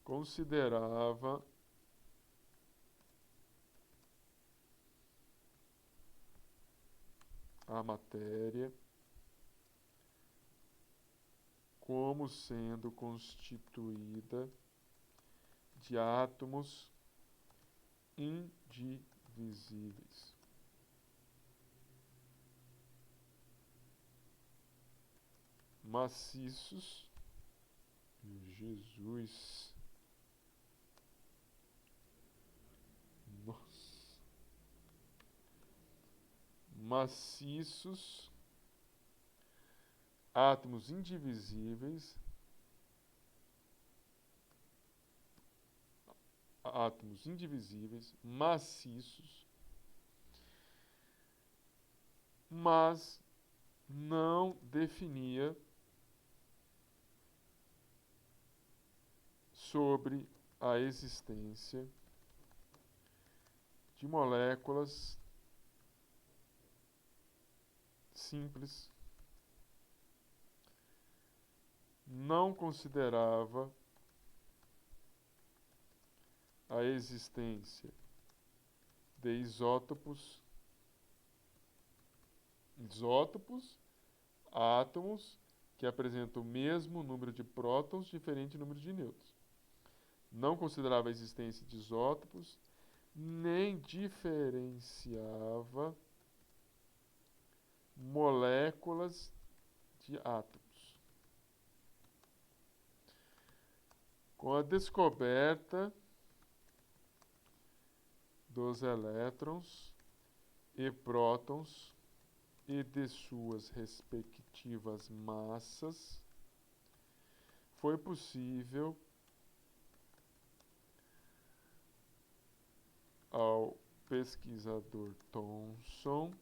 considerava a matéria como sendo constituída de átomos indivisíveis. Maciços. Jesus. Nossa. Maciços. Átomos indivisíveis. Átomos indivisíveis, maciços, mas não definia sobre a existência de moléculas simples, não considerava a existência de isótopos, átomos que apresentam o mesmo número de prótons, diferente número de nêutrons. Não considerava a existência de isótopos, nem diferenciava moléculas de átomos. Com a descoberta dos elétrons e prótons e de suas respectivas massas, foi possível ao pesquisador Thomson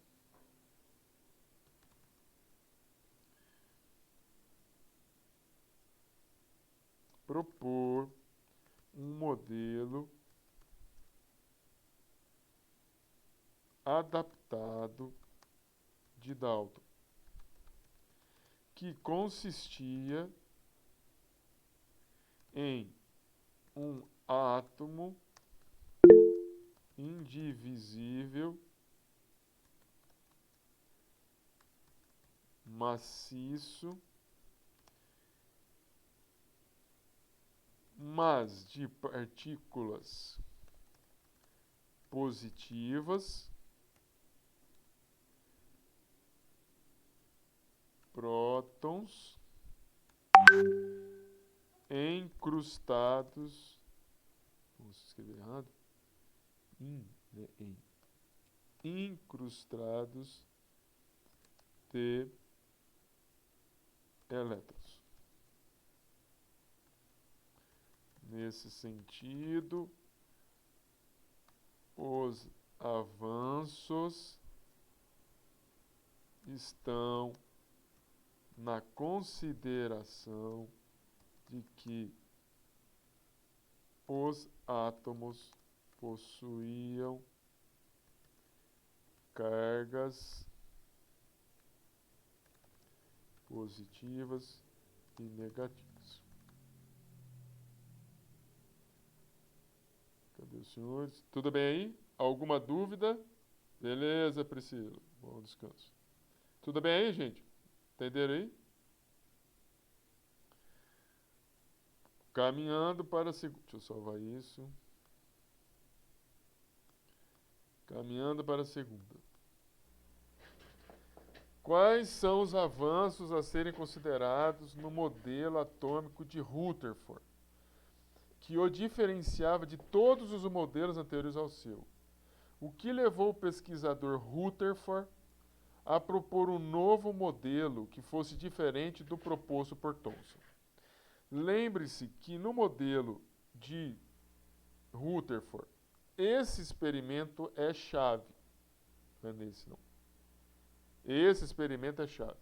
propor um modelo adaptado de Dalton, que consistia em um átomo indivisível, maciço, mas de partículas positivas, prótons, encrustados, vamos escrever errado, incrustados de elétrons. Nesse sentido, os avanços estão na consideração de que os átomos possuíam cargas positivas e negativas. Cadê os senhores? Tudo bem aí? Alguma dúvida? Beleza, Priscila. Bom descanso. Tudo bem aí, gente? Entenderam aí? Caminhando para a segunda. Deixa eu salvar isso. Caminhando para a segunda. Quais são os avanços a serem considerados no modelo atômico de Rutherford, que o diferenciava de todos os modelos anteriores ao seu? O que levou o pesquisador Rutherford a propor um novo modelo que fosse diferente do proposto por Thomson? Lembre-se que no modelo de Rutherford, esse experimento é chave. Não é nesse, não. Esse experimento é chave.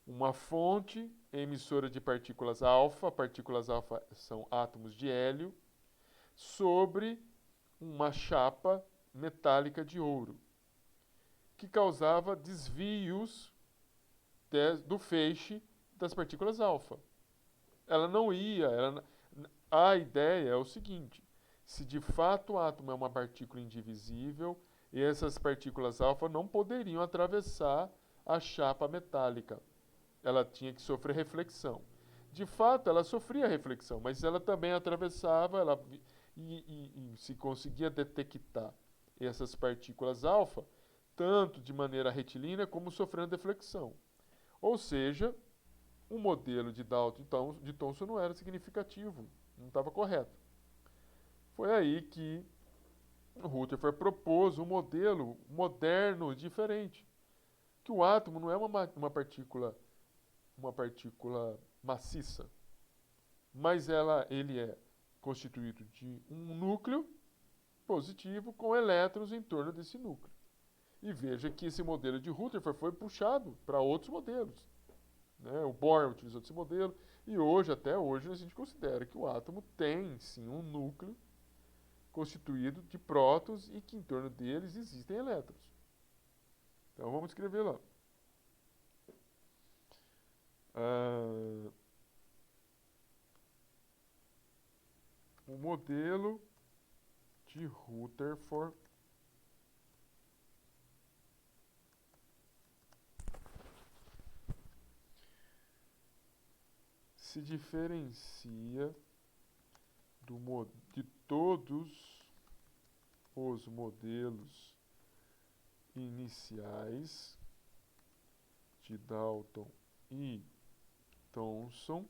Uma fonte emissora de partículas alfa são átomos de hélio, sobre uma chapa metálica de ouro, que causava desvios do feixe das partículas alfa. Ela não ia... A ideia é o seguinte: se de fato o átomo é uma partícula indivisível, e essas partículas alfa não poderiam atravessar a chapa metálica. Ela tinha que sofrer reflexão. De fato, ela sofria reflexão, mas ela também atravessava, e se conseguia detectar essas partículas alfa, tanto de maneira retilínea como sofrendo deflexão. Ou seja, o modelo de Dalton de Thomson não era significativo, não estava correto. Foi aí que Rutherford propôs um modelo moderno, diferente, que o átomo não é uma partícula maciça, mas ele é constituído de um núcleo positivo com elétrons em torno desse núcleo. E veja que esse modelo de Rutherford foi puxado para outros modelos, né? O Bohr utilizou esse modelo, e até hoje, a gente considera que o átomo tem, sim, um núcleo constituído de prótons e que em torno deles existem elétrons. Então vamos escrever lá. O modelo de Rutherford se diferencia de todos os modelos iniciais de Dalton e Thomson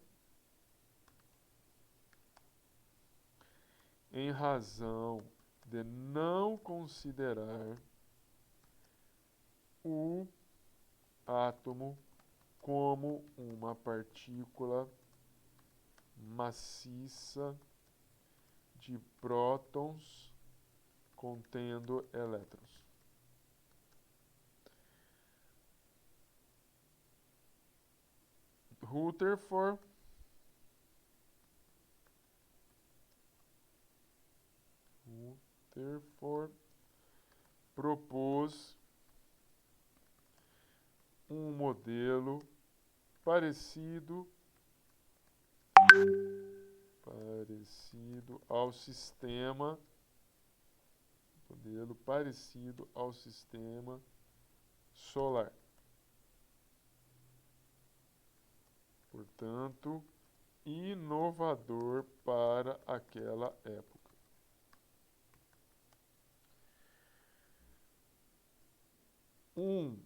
em razão de não considerar o átomo como uma partícula maciça de prótons contendo elétrons. Rutherford propôs um modelo parecido ao sistema solar. Portanto, inovador para aquela época. Um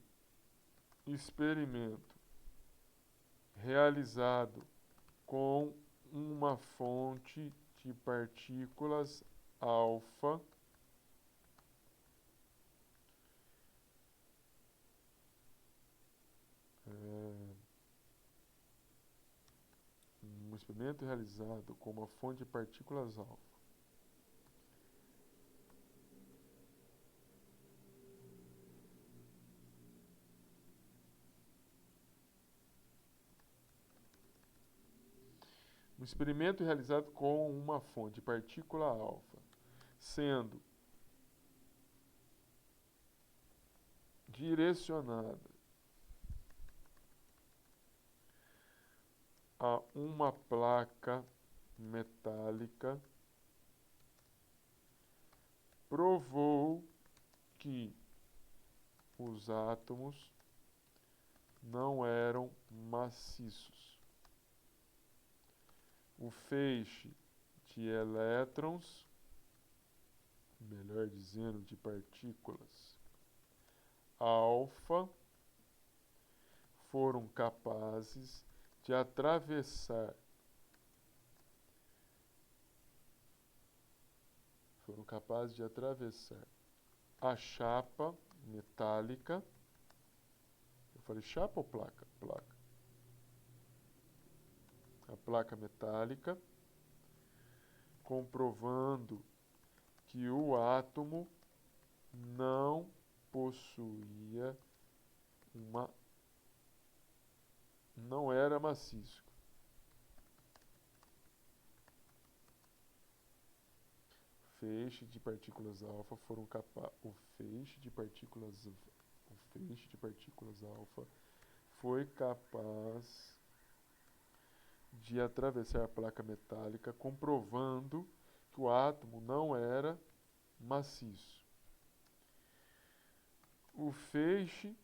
experimento realizado com uma fonte de partículas alfa alfa um experimento realizado com uma fonte de partícula alfa, sendo direcionada a uma placa metálica, provou que os átomos não eram maciços. O feixe de elétrons, melhor dizendo, de partículas alfa, foram capazes de atravessar a chapa metálica. Eu falei chapa ou placa? Placa. A placa metálica, comprovando que o átomo não possuía não era maciço. Feixe de partículas alfa foi capaz de atravessar a placa metálica, comprovando que o átomo não era maciço. O feixe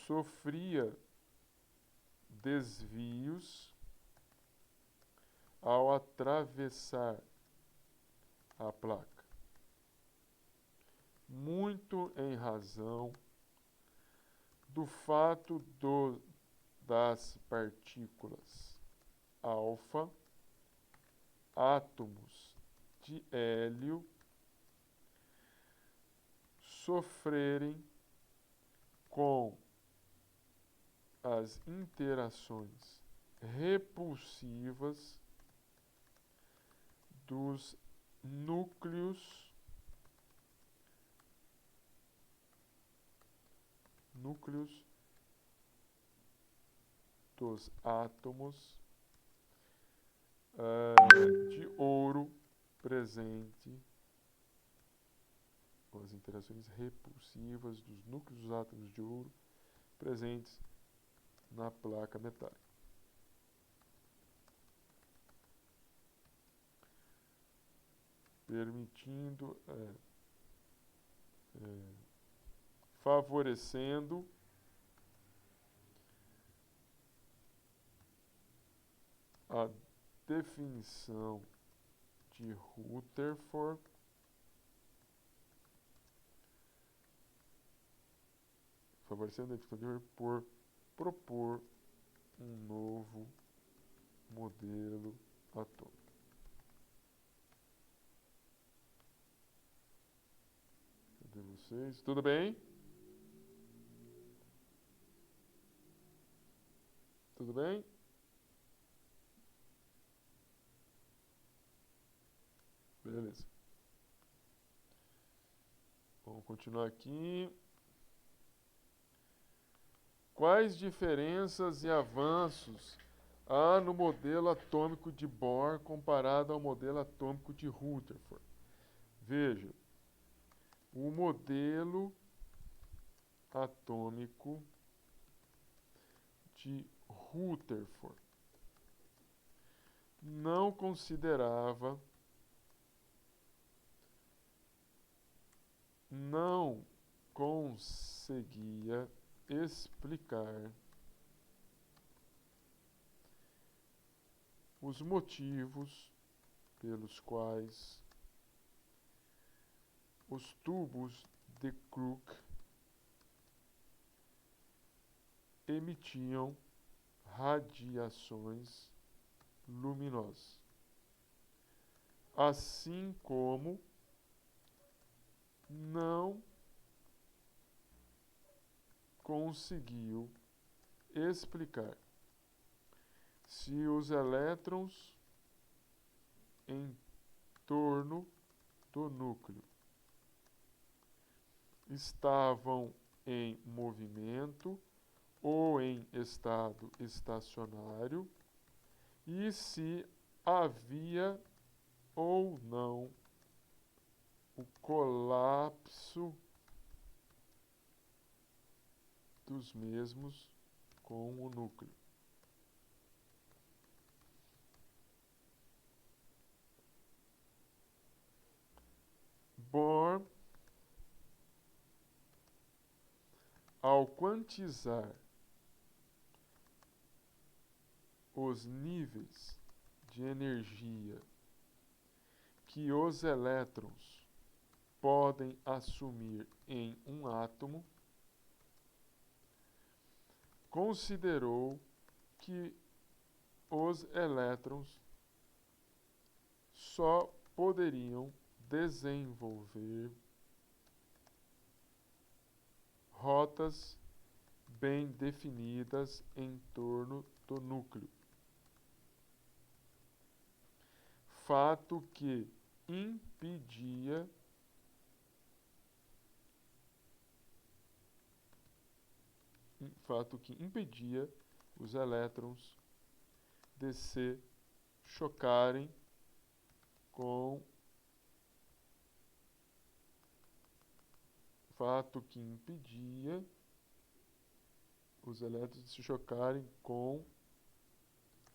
sofria desvios ao atravessar a placa, muito em razão do fato das partículas alfa, átomos de hélio, sofrerem com as interações repulsivas dos núcleos dos átomos de ouro presente, com as interações repulsivas dos núcleos dos átomos de ouro presentes na placa metálica. Permitindo, favorecendo a definição de Rutherford por propor um novo modelo atômico. Cadê vocês? Tudo bem? Tudo bem? Beleza. Vamos continuar aqui. Quais diferenças e avanços há no modelo atômico de Bohr comparado ao modelo atômico de Rutherford? Veja, o modelo atômico de Rutherford não conseguia explicar os motivos pelos quais os tubos de Crookes emitiam radiações luminosas, assim como não conseguiu explicar se os elétrons em torno do núcleo estavam em movimento ou em estado estacionário e se havia ou não o colapso dos mesmos com o núcleo. Bohr, ao quantizar os níveis de energia que os elétrons podem assumir em um átomo, considerou que os elétrons só poderiam desenvolver rotas bem definidas em torno do núcleo. Fato que impedia os elétrons de se chocarem com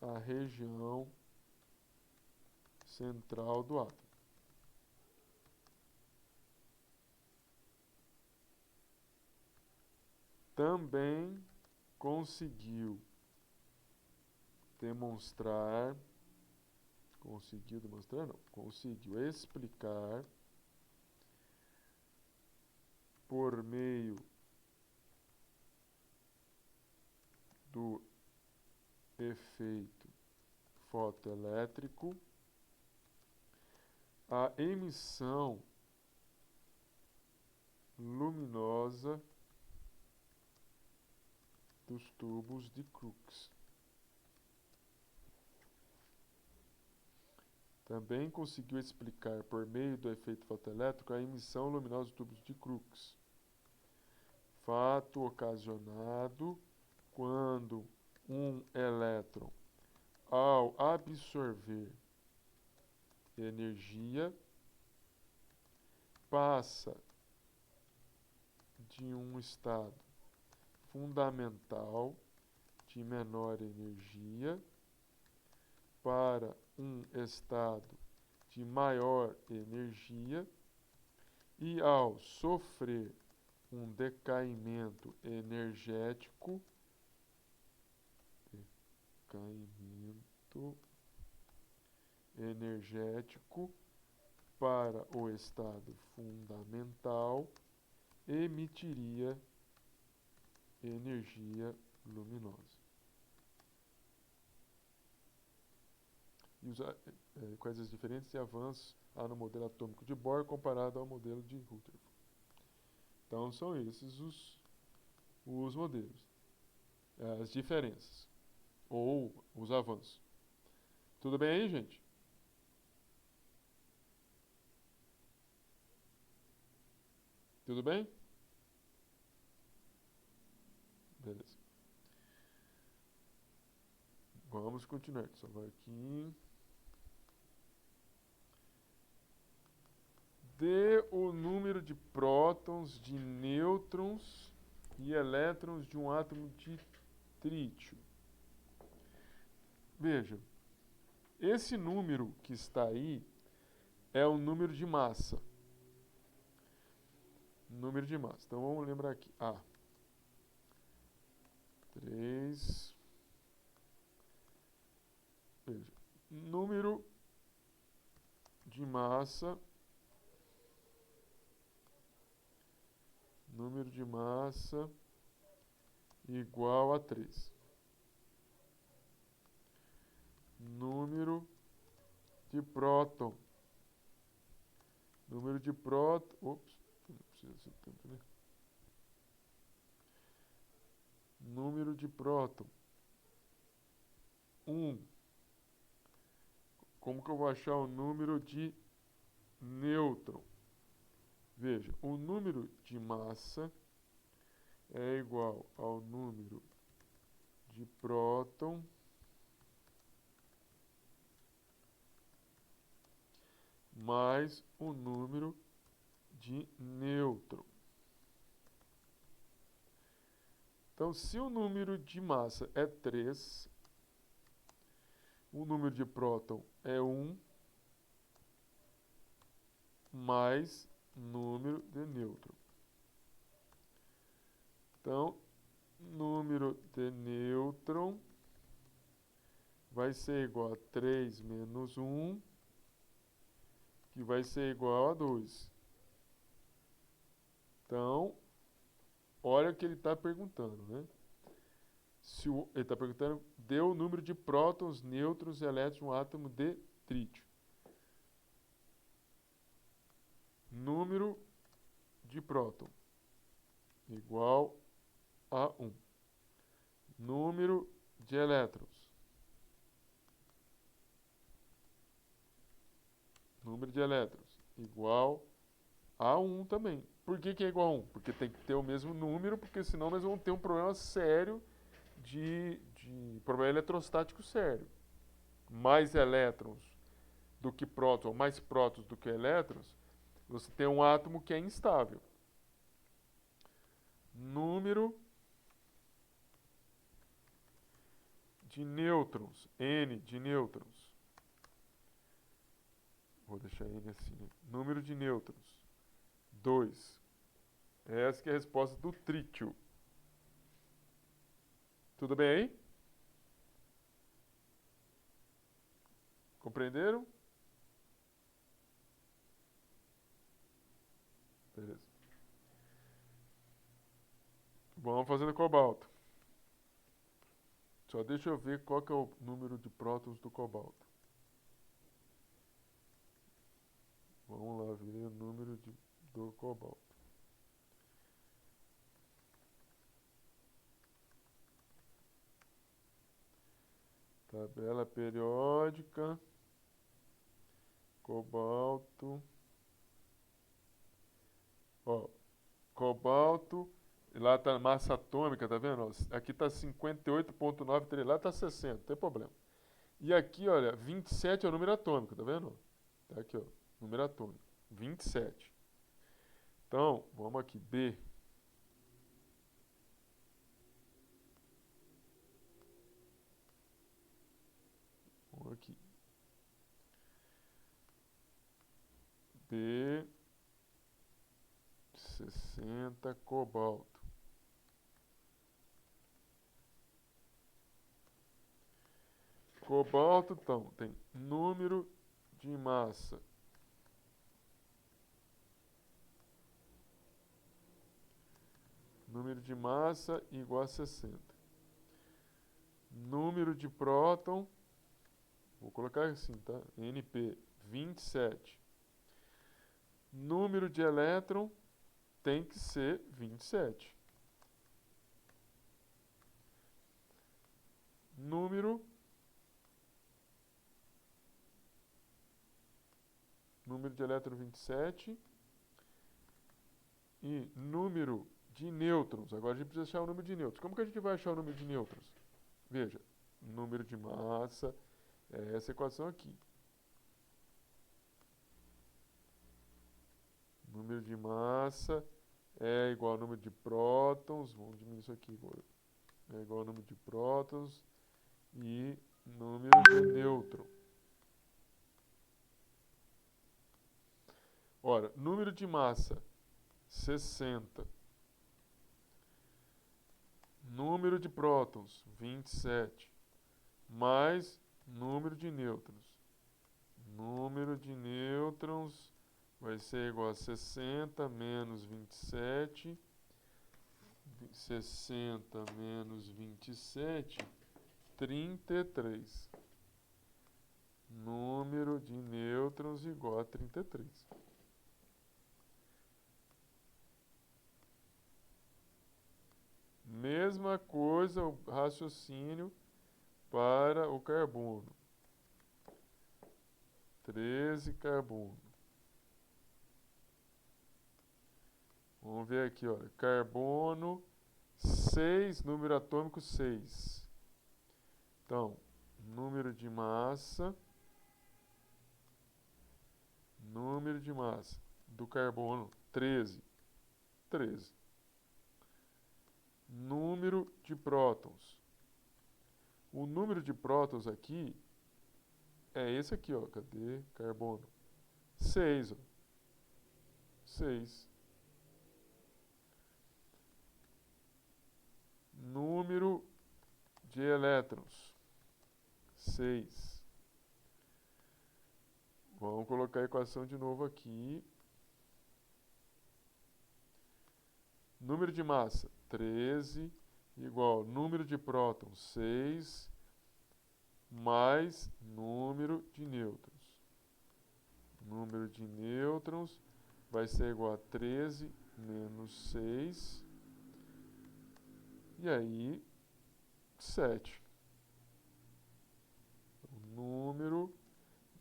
a região central do átomo. Também conseguiu explicar por meio do efeito fotoelétrico a emissão luminosa dos tubos de Crookes. Também conseguiu explicar por meio do efeito fotoelétrico a emissão luminosa dos tubos de Crookes, fato ocasionado quando um elétron, ao absorver energia, passa de um estado fundamental de menor energia para um estado de maior energia e, ao sofrer um decaimento energético, para o estado fundamental, emitiria energia luminosa. E quais as diferenças e avanços há no modelo atômico de Bohr comparado ao modelo de Rutherford. Então, são esses os modelos, as diferenças, ou os avanços. Tudo bem aí, gente? Tudo bem? Beleza. Vamos continuar. Só vai aqui. Dê o número de prótons, de nêutrons e elétrons de um átomo de trítio. Veja, esse número que está aí é o número de massa. Número de massa. Então vamos lembrar aqui. 3. Veja, número de massa. Número de massa igual a 3. Número de próton. Número de próton. Ops, não precisa ser tanto, né? Número de próton. 1. Como que eu vou achar o número de nêutron? Veja, o número de massa é igual ao número de próton mais o número de nêutron. Então, se o número de massa é 3, o número de próton é 1, mais número de nêutron. Então, número de nêutron vai ser igual a 3 menos 1, que vai ser igual a 2. Então, olha o que ele está perguntando, né? Ele está perguntando, dê o número de prótons, nêutrons e elétrons de um átomo de trítio. Número de próton igual a 1. Número de elétrons. Número de elétrons igual a 1 também. Por que é igual a 1? Porque tem que ter o mesmo número, porque senão nós vamos ter um problema sério de problema eletrostático sério. Mais elétrons do que prótons, ou mais prótons do que elétrons, você tem um átomo que é instável. Número de nêutrons, N de nêutrons. Vou deixar N assim, né? Número de nêutrons, 2. Essa que é a resposta do trítio. Tudo bem aí? Compreenderam? Beleza. Vamos fazendo cobalto. Só deixa eu ver qual que é o número de prótons do cobalto. Vamos lá ver o número do cobalto. Tabela periódica. Cobalto. Ó, cobalto. Lá está a massa atômica, tá vendo? Aqui está 58,93, lá está 60, não tem problema. E aqui, olha, 27 é o número atômico, tá vendo? Tá aqui, ó, número atômico, 27. Então, vamos aqui, B. Vamos aqui. B, 60, cobalto. Cobalto, então, tem número de massa. Número de massa igual a 60. Número de próton, vou colocar assim, tá? NP, 27. Número de elétron tem que ser 27. Número de elétron 27 e número de nêutrons. Agora a gente precisa achar o número de nêutrons. Como que a gente vai achar o número de nêutrons? Veja, número de massa é essa equação aqui. Número de massa é igual ao número de prótons. Vamos diminuir isso aqui agora. É igual ao número de prótons e número de nêutron. Ora, número de massa, 60. Número de prótons, 27. Mais número de nêutrons. Número de nêutrons vai ser igual a 60 menos 27. 60 menos 27, 33. Número de nêutrons igual a 33. Mesma coisa o raciocínio para o carbono. 13 carbono. Vamos ver aqui, olha. Carbono 6, número atômico 6. Então, número de massa, número de massa do carbono, 13. 13. Número de prótons. O número de prótons aqui é esse aqui, ó. Cadê? Carbono. 6, ó. 6. Número de elétrons. 6. Vamos colocar a equação de novo aqui. Número de massa, 13, igual número de prótons, 6, mais número de nêutrons. Número de nêutrons vai ser igual a 13 menos 6. E aí, 7. O número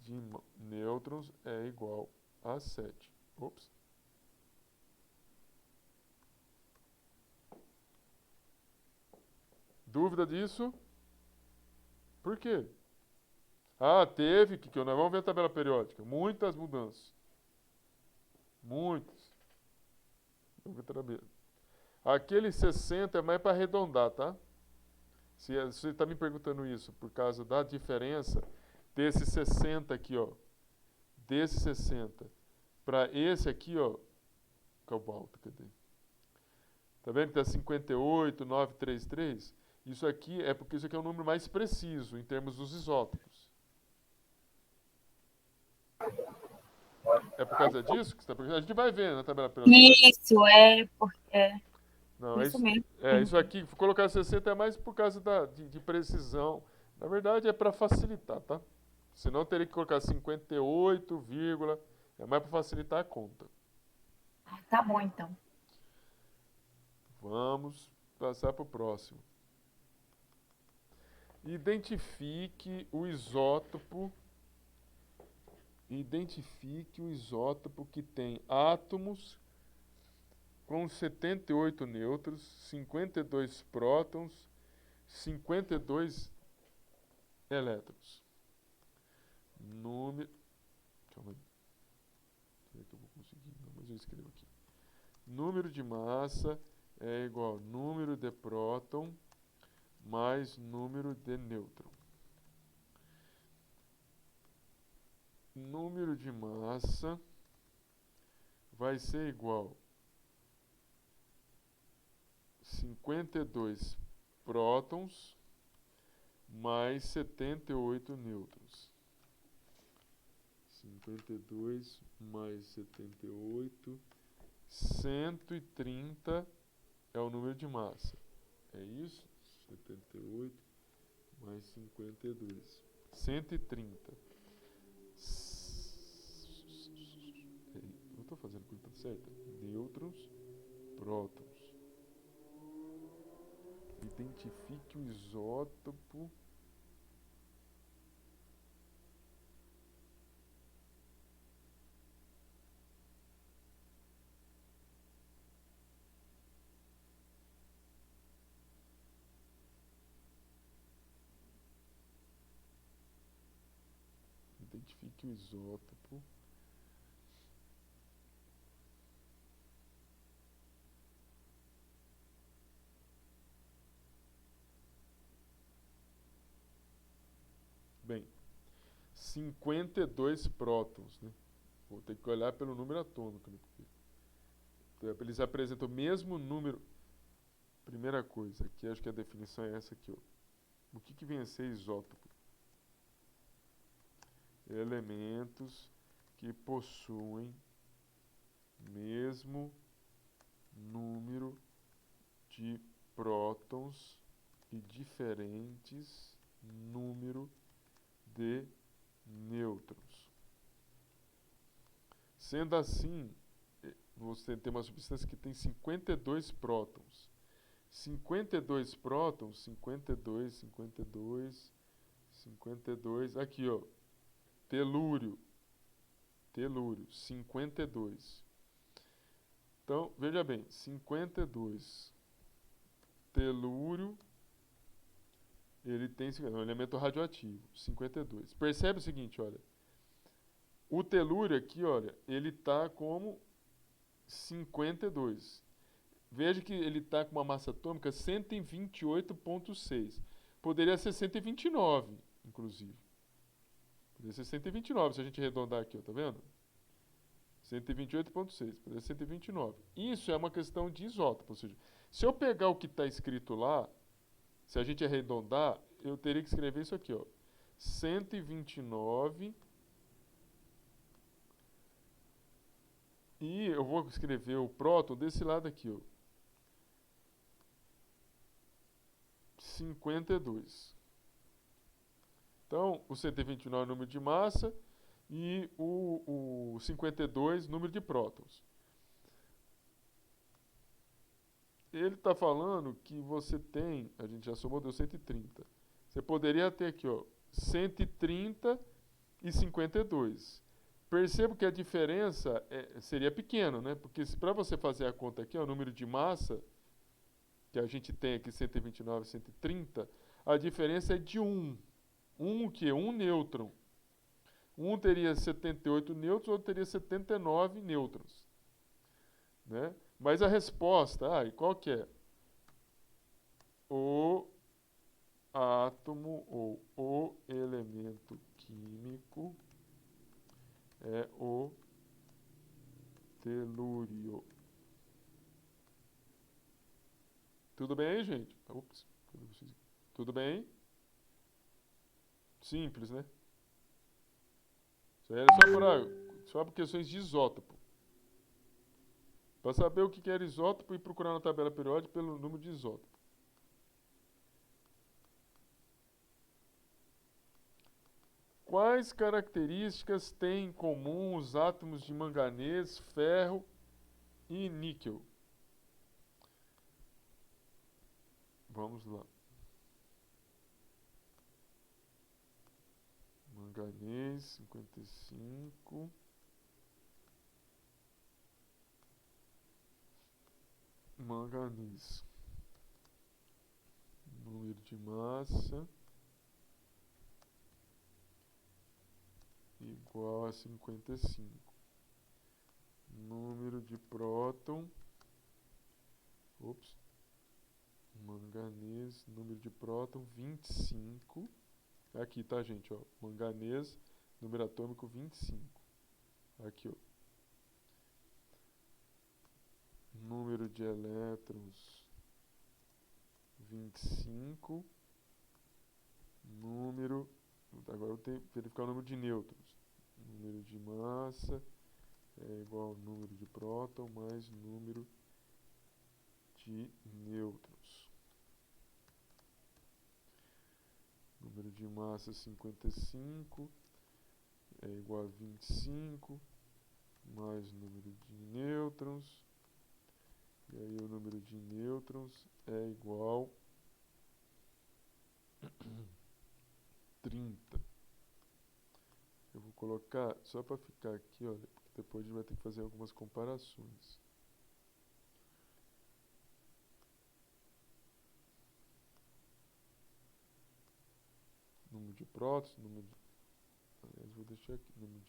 de nêutrons é igual a 7. Ops. Dúvida disso? Por quê? Ah, teve, que nós vamos ver a tabela periódica. Muitas mudanças. Muitas. Vamos ver a tabela. Aquele 60 é mais para arredondar, tá? Se você está me perguntando isso por causa da diferença desse 60 aqui, ó. Desse 60 para esse aqui, ó. Cobalto, cadê? Tá vendo que está 58,933? Isso aqui é porque isso aqui é um número mais preciso em termos dos isótopos. É por causa disso que você está perguntando? A gente vai ver na tabela periódica. Isso, Não, isso mesmo. Isso aqui, colocar 60 é mais por causa de precisão. Na verdade, é para facilitar, tá? Senão teria que colocar 58, é mais para facilitar a conta. Tá bom, então. Vamos passar para o próximo. Identifique o isótopo que tem átomos com 78 nêutrons, 52 prótons, 52 elétrons. Número... Deixa eu ver. Será que eu vou conseguir? Não, mas eu escrevo aqui. Número de massa é igual ao número de próton mais número de nêutron. Número de massa vai ser igual a 52 prótons mais 78 nêutrons. 52 mais 78, 130 é o número de massa. É isso? 78 mais 52. 130. Eu estou fazendo a conta certa? Nêutrons, prótons. Identifique o isótopo. Identifique o isótopo. Bem, 52 prótons, né? Vou ter que olhar pelo número atômico, né? Porque eles apresentam o mesmo número. Primeira coisa, aqui acho que a definição é essa aqui, ó. O que vem a ser isótopo? Elementos que possuem mesmo número de prótons e diferentes número de nêutrons. Sendo assim, você tem uma substância que tem 52 prótons. 52 prótons, 52, aqui ó, telúrio, 52. Então, veja bem, 52, telúrio, ele tem é um elemento radioativo, 52. Percebe o seguinte, olha, O telúrio aqui, olha, ele está como 52. Veja que ele está com uma massa atômica 128,6. Poderia ser 129, inclusive. Poderia ser 129, se a gente arredondar aqui, ó, tá vendo? 128,6, poderia ser 129. Isso é uma questão de isótopo, ou seja, se eu pegar o que está escrito lá, se a gente arredondar, eu teria que escrever isso aqui, ó. 129. E eu vou escrever o próton desse lado aqui, ó. 52. Então, o 129 é o número de massa e o 52 número de prótons. Ele está falando que você tem, a gente já somou, deu 130. Você poderia ter aqui, ó, 130 e 52. Percebo que a diferença seria pequena, né? Porque para você fazer a conta aqui, ó, o número de massa, que a gente tem aqui 129 e 130, a diferença é de 1. O quê? Um nêutron. Um teria 78 nêutrons, outro teria 79 nêutrons. Né? Mas a resposta, qual que é? O átomo ou o elemento químico é o telúrio. Tudo bem aí, gente? Ups. Tudo bem? Simples, né? Isso aí era só por questões de isótopo. Para saber o que era isótopo e procurar na tabela periódica pelo número de isótopo. Quais características têm em comum os átomos de manganês, ferro e níquel? Vamos lá. Manganês, 55. Manganês. Número de massa igual a 55. Número de próton. Manganês, número de próton 25. Aqui, tá, gente, ó. Manganês, número atômico 25. Aqui, ó. Número de elétrons 25. Número. Agora eu tenho que verificar o número de nêutrons. Número de massa é igual ao número de próton mais número de nêutrons. Número de massa 55 é igual a 25 mais número de nêutrons. E aí o número de nêutrons é igual a 30. Eu vou colocar, só para ficar aqui, olha, porque depois a gente vai ter que fazer algumas comparações. Número de prótons, aliás, vou deixar aqui, número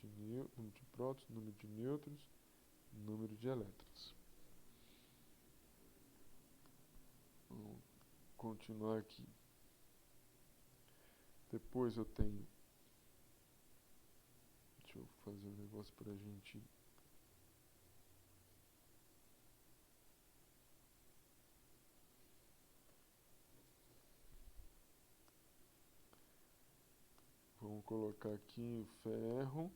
de prótons, número de nêutrons, número de elétrons. Vamos continuar aqui. Depois eu tenho... Deixa eu fazer um negócio pra gente... Vamos colocar aqui o ferro.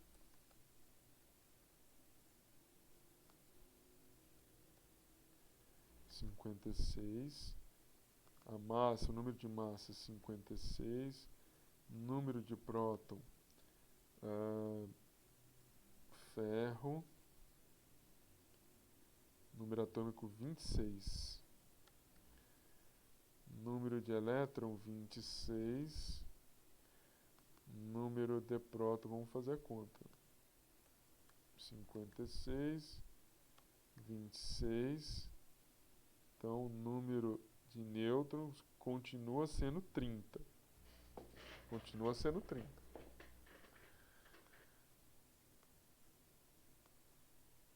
(56). A massa, o número de massa 56. Número de próton, ferro. Número atômico 26. Número de elétron 26. Número de próton, vamos fazer a conta. 56, 26. Então, o número de nêutrons continua sendo 30. Continua sendo 30.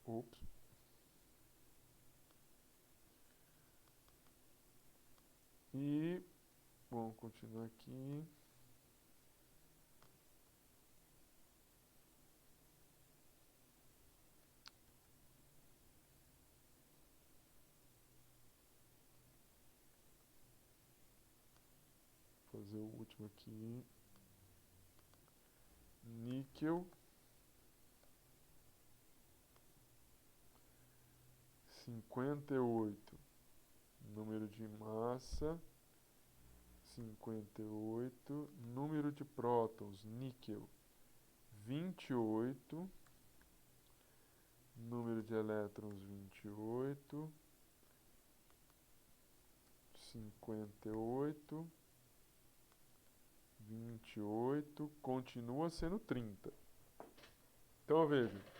Ops. E, bom, continuar aqui. Fazer o último aqui. Níquel. 58. Número de massa. 58. Número de prótons. Níquel. 28. Número de elétrons. 28. 58. 28. Continua sendo 30. Então, veja.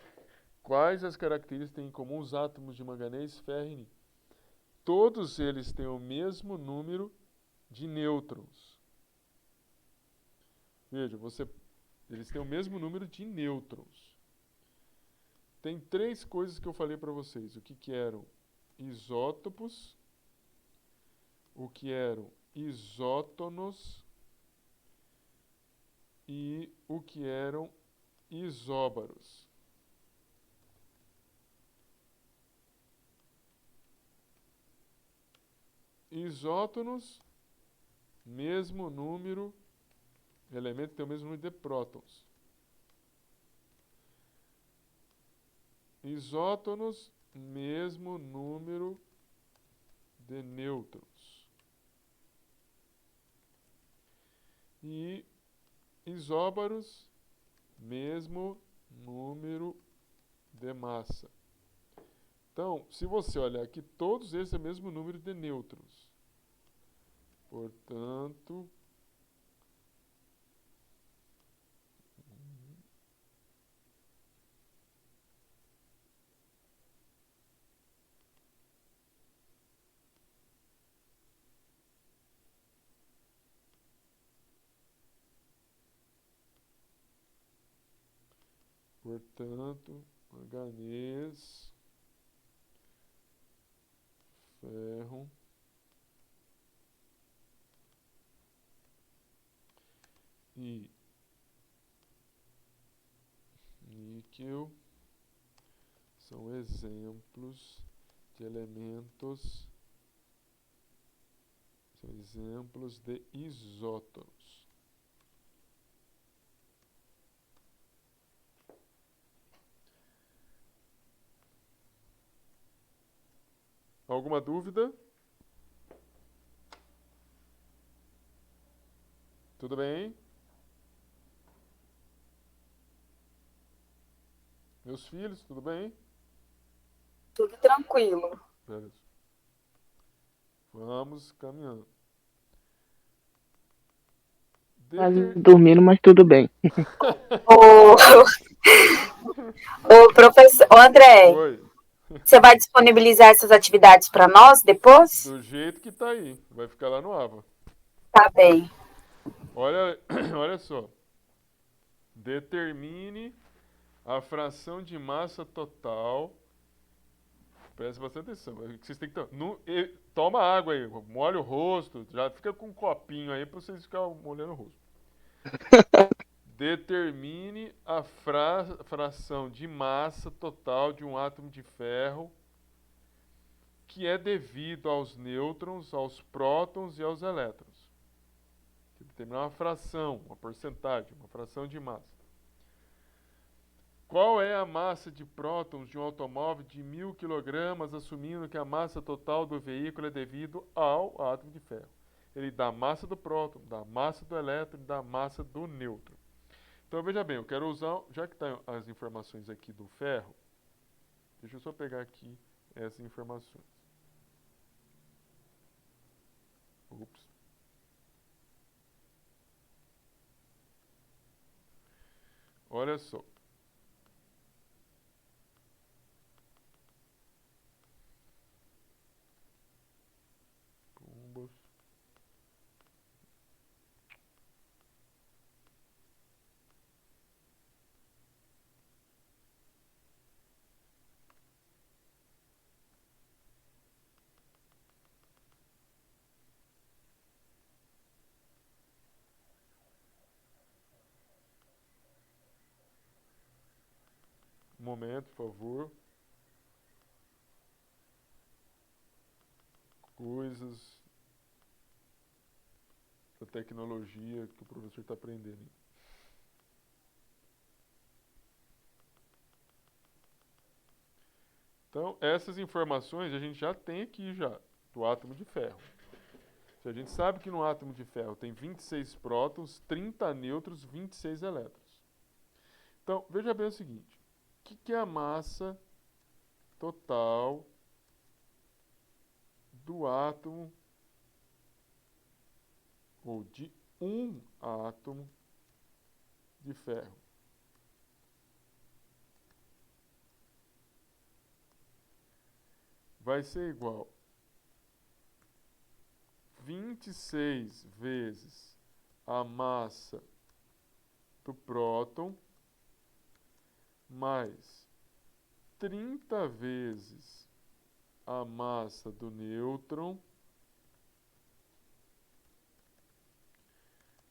Quais as características têm em comum os átomos de manganês, ferro e níquel? Todos eles têm o mesmo número de nêutrons. Veja, eles têm o mesmo número de nêutrons. Tem 3 coisas que eu falei para vocês. O que eram isótopos, o que eram isótonos e o que eram isóbaros. Isótonos, mesmo número, elemento tem o mesmo número de prótons. Isótonos, mesmo número de nêutrons. E isóbaros, mesmo número de massa. Então, se você olhar aqui, todos eles têm o mesmo número de nêutrons. Portanto, manganês, ferro e níquel são exemplos de elementos, são exemplos de isótons. Alguma dúvida? Tudo bem? Meus filhos, tudo bem? Tudo tranquilo. Beleza. Vamos caminhando. Quase dormindo, mas tudo bem. Ô, professor, ô André, Oi. você vai disponibilizar essas atividades para nós depois? Do jeito que tá aí. Vai ficar lá no AVA. Tá bem. Olha, olha só. Determine a fração de massa total. Presta bastante atenção. Vocês têm que toma água aí, molha o rosto. Já fica com um copinho aí para vocês ficarem molhando o rosto. Determine a fração de massa total de um átomo de ferro que é devido aos nêutrons, aos prótons e aos elétrons. Determinar uma fração, uma porcentagem, uma fração de massa. Qual é a massa de prótons de um automóvel de 1.000 kg, assumindo que a massa total do veículo é devido ao átomo de ferro? Ele dá a massa do próton, dá a massa do elétron e dá a massa do nêutron. Então, veja bem, eu quero usar, já que estão as informações aqui do ferro, deixa eu só pegar aqui essas informações. Ups. Olha só. Bombas. momento, por favor. Coisas da tecnologia que o professor está aprendendo. Então, essas informações a gente já tem aqui já, do átomo de ferro. A gente sabe que no átomo de ferro tem 26 prótons, 30 nêutrons, 26 elétrons. Então, veja bem o seguinte. O que é a massa total do átomo, ou de um átomo de ferro? Vai ser igual 26 vezes a massa do próton mais 30 vezes a massa do nêutron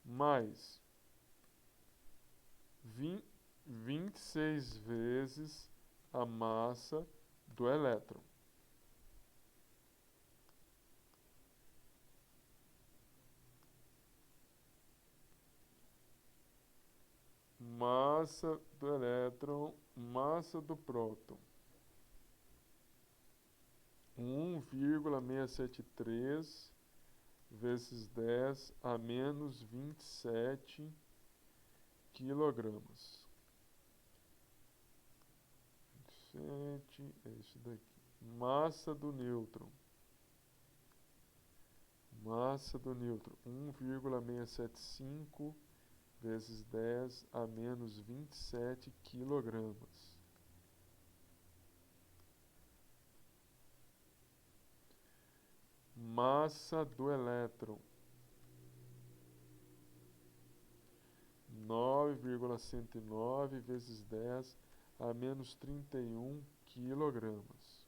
mais 26 vezes a massa do elétron. Massa do elétron, massa do próton. 1,673 vezes 10 a menos 27 quilogramas. 27 é isso daqui. Massa do nêutron. Massa do nêutron. 1,675 vezes 10 a menos 27 quilogramas. Massa do elétron. 9,109 vezes 10 a menos 31 quilogramas.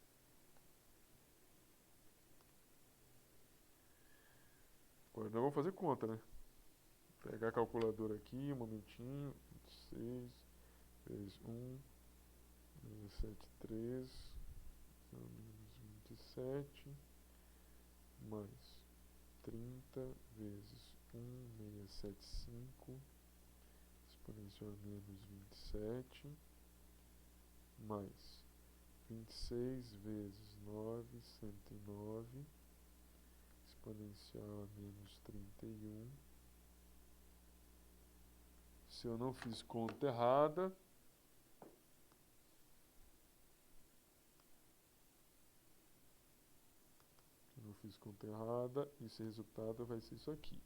Agora nós vamos fazer conta, né? Vou pegar a calculadora aqui, um momentinho. 26 vezes 1, 73, menos 27, mais 30 vezes 1,675, exponencial menos 27, mais 26 vezes 9, 109, exponencial a menos 31. Se eu não fiz conta errada, esse resultado vai ser isso aqui.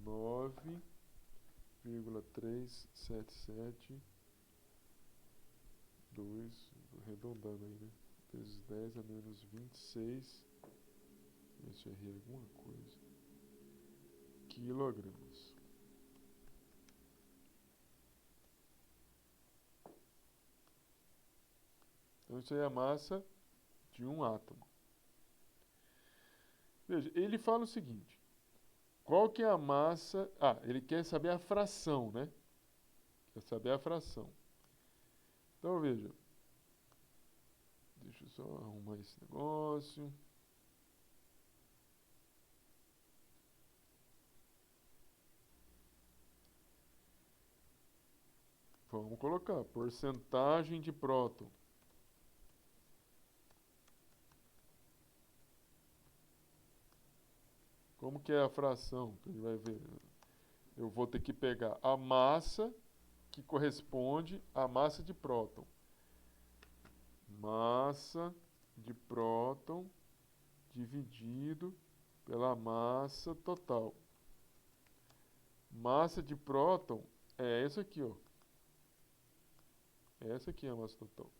9,3772, arredondando aí, né? Vezes 10 a menos 26. Deixa eu ver se eu errei alguma coisa. Quilogramas. Então, isso aí é a massa de um átomo. Veja, ele fala o seguinte. Qual que é a massa... Ah, ele quer saber a fração, né? Quer saber a fração. Então, veja. Deixa eu só arrumar esse negócio. Vamos colocar porcentagem de próton. Como que é a fração? Que a gente vai ver. Eu vou ter que pegar a massa que corresponde à massa de próton. Massa de próton dividido pela massa total. Massa de próton é essa aqui, ó. Essa aqui é a massa total.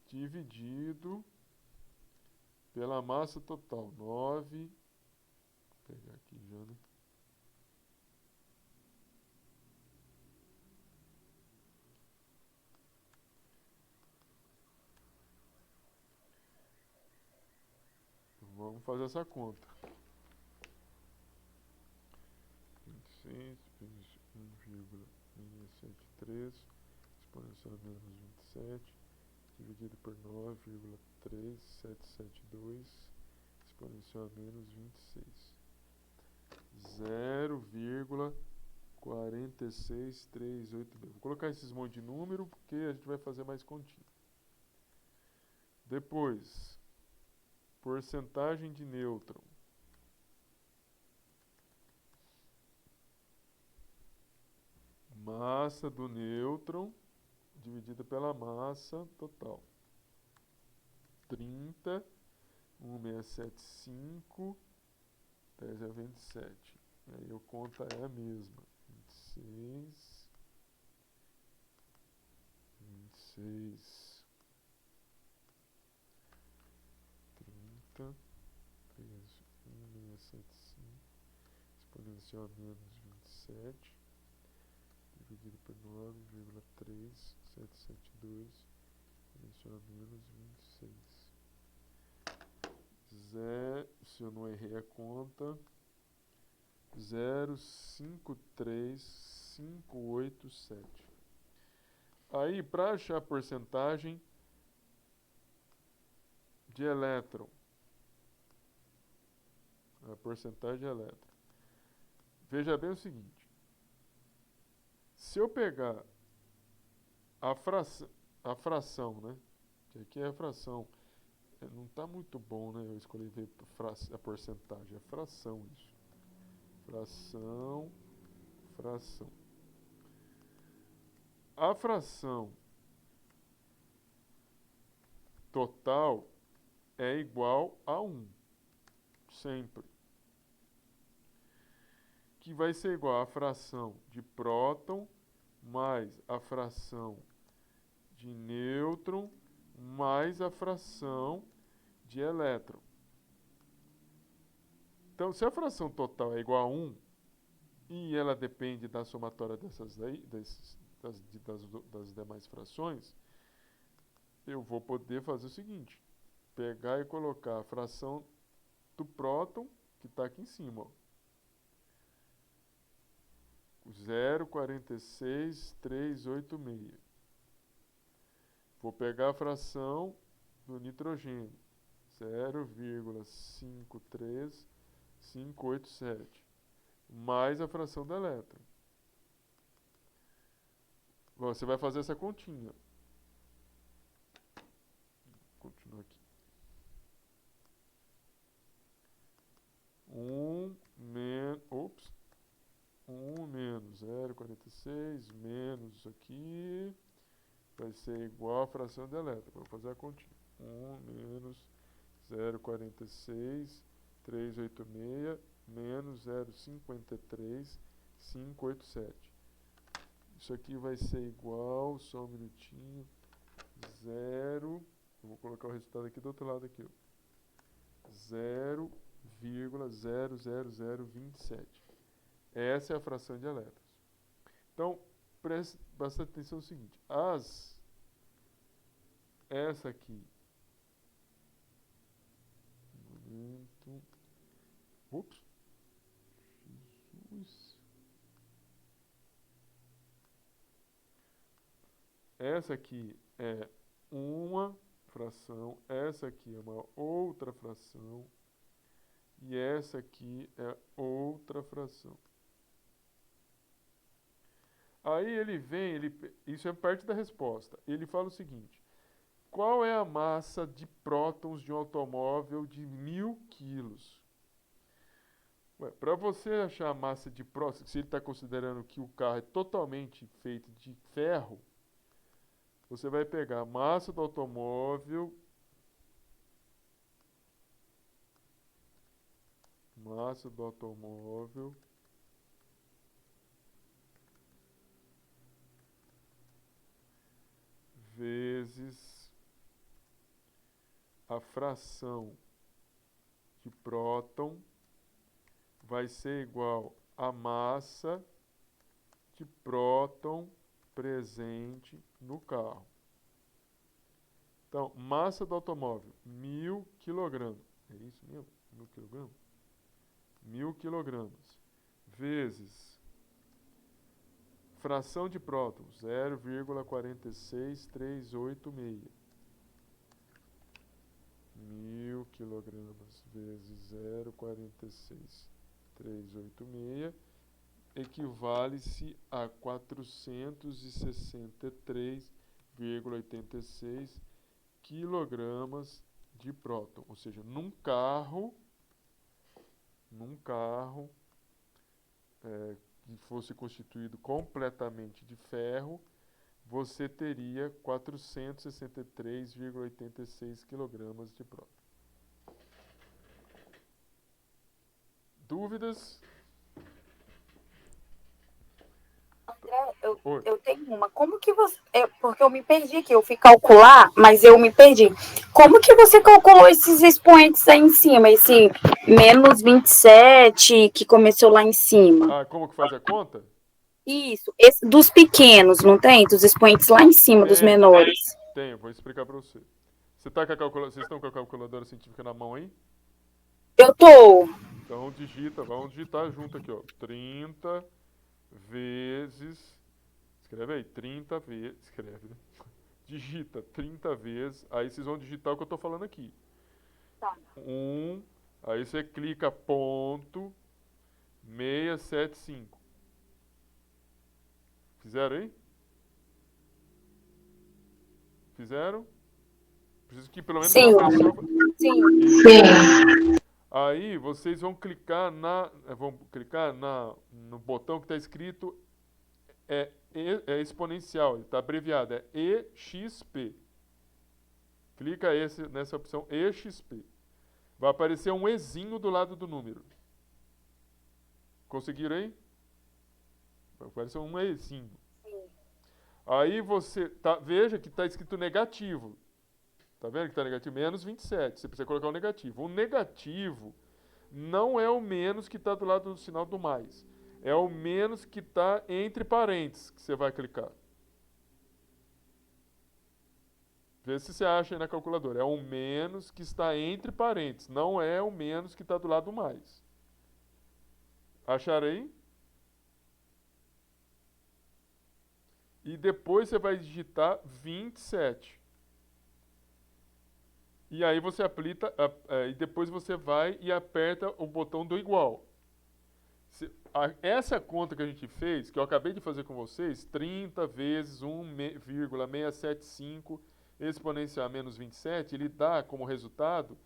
Dividido pela massa total. 9. Vou pegar aqui já, né? Vamos fazer essa conta. 26 vezes 1,673 exponencial a menos 27 dividido por 9,3772 exponencial a menos 26. 0,46386. Vou colocar esses monte de número porque a gente vai fazer mais continha. Depois, porcentagem de nêutron. Massa do nêutron dividida pela massa total. 30, 1675, 10 a 27. Aí a conta é a mesma. 26, 30, 13, 1675, exponencial a menos 27, dividido por 9,3772, exponencial a menos 26. Se eu não errei a conta, 0,53587. Aí, para achar a porcentagem de elétron, a porcentagem de elétron, veja bem o seguinte: se eu pegar a fração, né? Que aqui é a fração. Não está muito bom, né? Eu escolhi ver a porcentagem. É fração isso. Fração. A fração total é igual a 1. Sempre. Que vai ser igual à fração de próton mais a fração de nêutron mais a fração de elétron. Então, se a fração total é igual a 1 e ela depende da somatória das demais frações, eu vou poder fazer o seguinte: pegar e colocar a fração do próton, que está aqui em cima, ó, 0,46386. Vou pegar a fração do nitrogênio, 0,53587, mais a fração do elétron. Você vai fazer essa continha. Continua aqui. 1 menos 0,46 menos isso aqui vai ser igual à fração de elétron. Vou fazer a continha. 1 menos 0,46386 menos 0,53587. Isso aqui vai ser igual, só um minutinho, 0, eu vou colocar o resultado aqui do outro lado aqui, 0,00027. Essa é a fração de elétrons. Então, preste bastante atenção no seguinte: essa aqui, Jesus. Essa aqui é uma fração, essa aqui é uma outra fração e essa aqui é outra fração. Aí ele vem, isso é parte da resposta. Ele fala o seguinte: qual é a massa de prótons de um automóvel de 1000 quilos? Para você achar a massa de prótons, se ele está considerando que o carro é totalmente feito de ferro, você vai pegar a massa do automóvel, vezes a fração de próton, vai ser igual à massa de próton presente no carro. Então, massa do automóvel, 1000 kg. É isso mesmo? 1000 quilogramas? 1000 quilogramas vezes fração de prótons, 0,46386. 1000 quilogramas vezes 0,46386 equivale-se a 463,86 quilogramas de próton. Ou seja, num carro que fosse constituído completamente de ferro, você teria 463,86 kg de próton. Dúvidas? André, Oi. eu tenho uma. Como que você. Porque eu me perdi aqui, eu fui calcular, mas eu me perdi. Como que você calculou esses expoentes aí em cima? Esse menos 27 que começou lá em cima? Ah, como que faz a conta? Isso, dos pequenos, não tem? Dos expoentes lá em cima, dos Tem, menores. tem, vou explicar para você. Vocês estão com a calculadora científica na mão aí? Eu tô. Então vamos digitar junto aqui, ó. 30 vezes. Escreve aí, 30 vezes. Escreve, né? Digita 30 vezes. Aí vocês vão digitar o que eu tô falando aqui. Tá. Aí você clica ponto 675. Fizeram aí? Fizeram? Preciso que pelo menos Sim. uma pessoa. Sim. Sim. Aí vocês vão clicar no botão que está escrito é exponencial, ele está abreviado, é EXP. Clica nessa opção EXP. Vai aparecer um Ezinho do lado do número. Conseguiram aí? Vai aparecer um Ezinho. Aí você veja que está escrito negativo. Tá vendo que está negativo? Menos 27. Você precisa colocar o negativo. O negativo não é o menos que está do lado do sinal do mais. É o menos que está entre parênteses que você vai clicar. Vê se você acha aí na calculadora. É o menos que está entre parênteses. Não é o menos que está do lado do mais. Acharam aí? E depois você vai digitar 27. E aí você e depois você vai e aperta o botão do igual. Essa conta que a gente fez, que eu acabei de fazer com vocês, 30 vezes 1,675 exponencial a menos 27, ele dá como resultado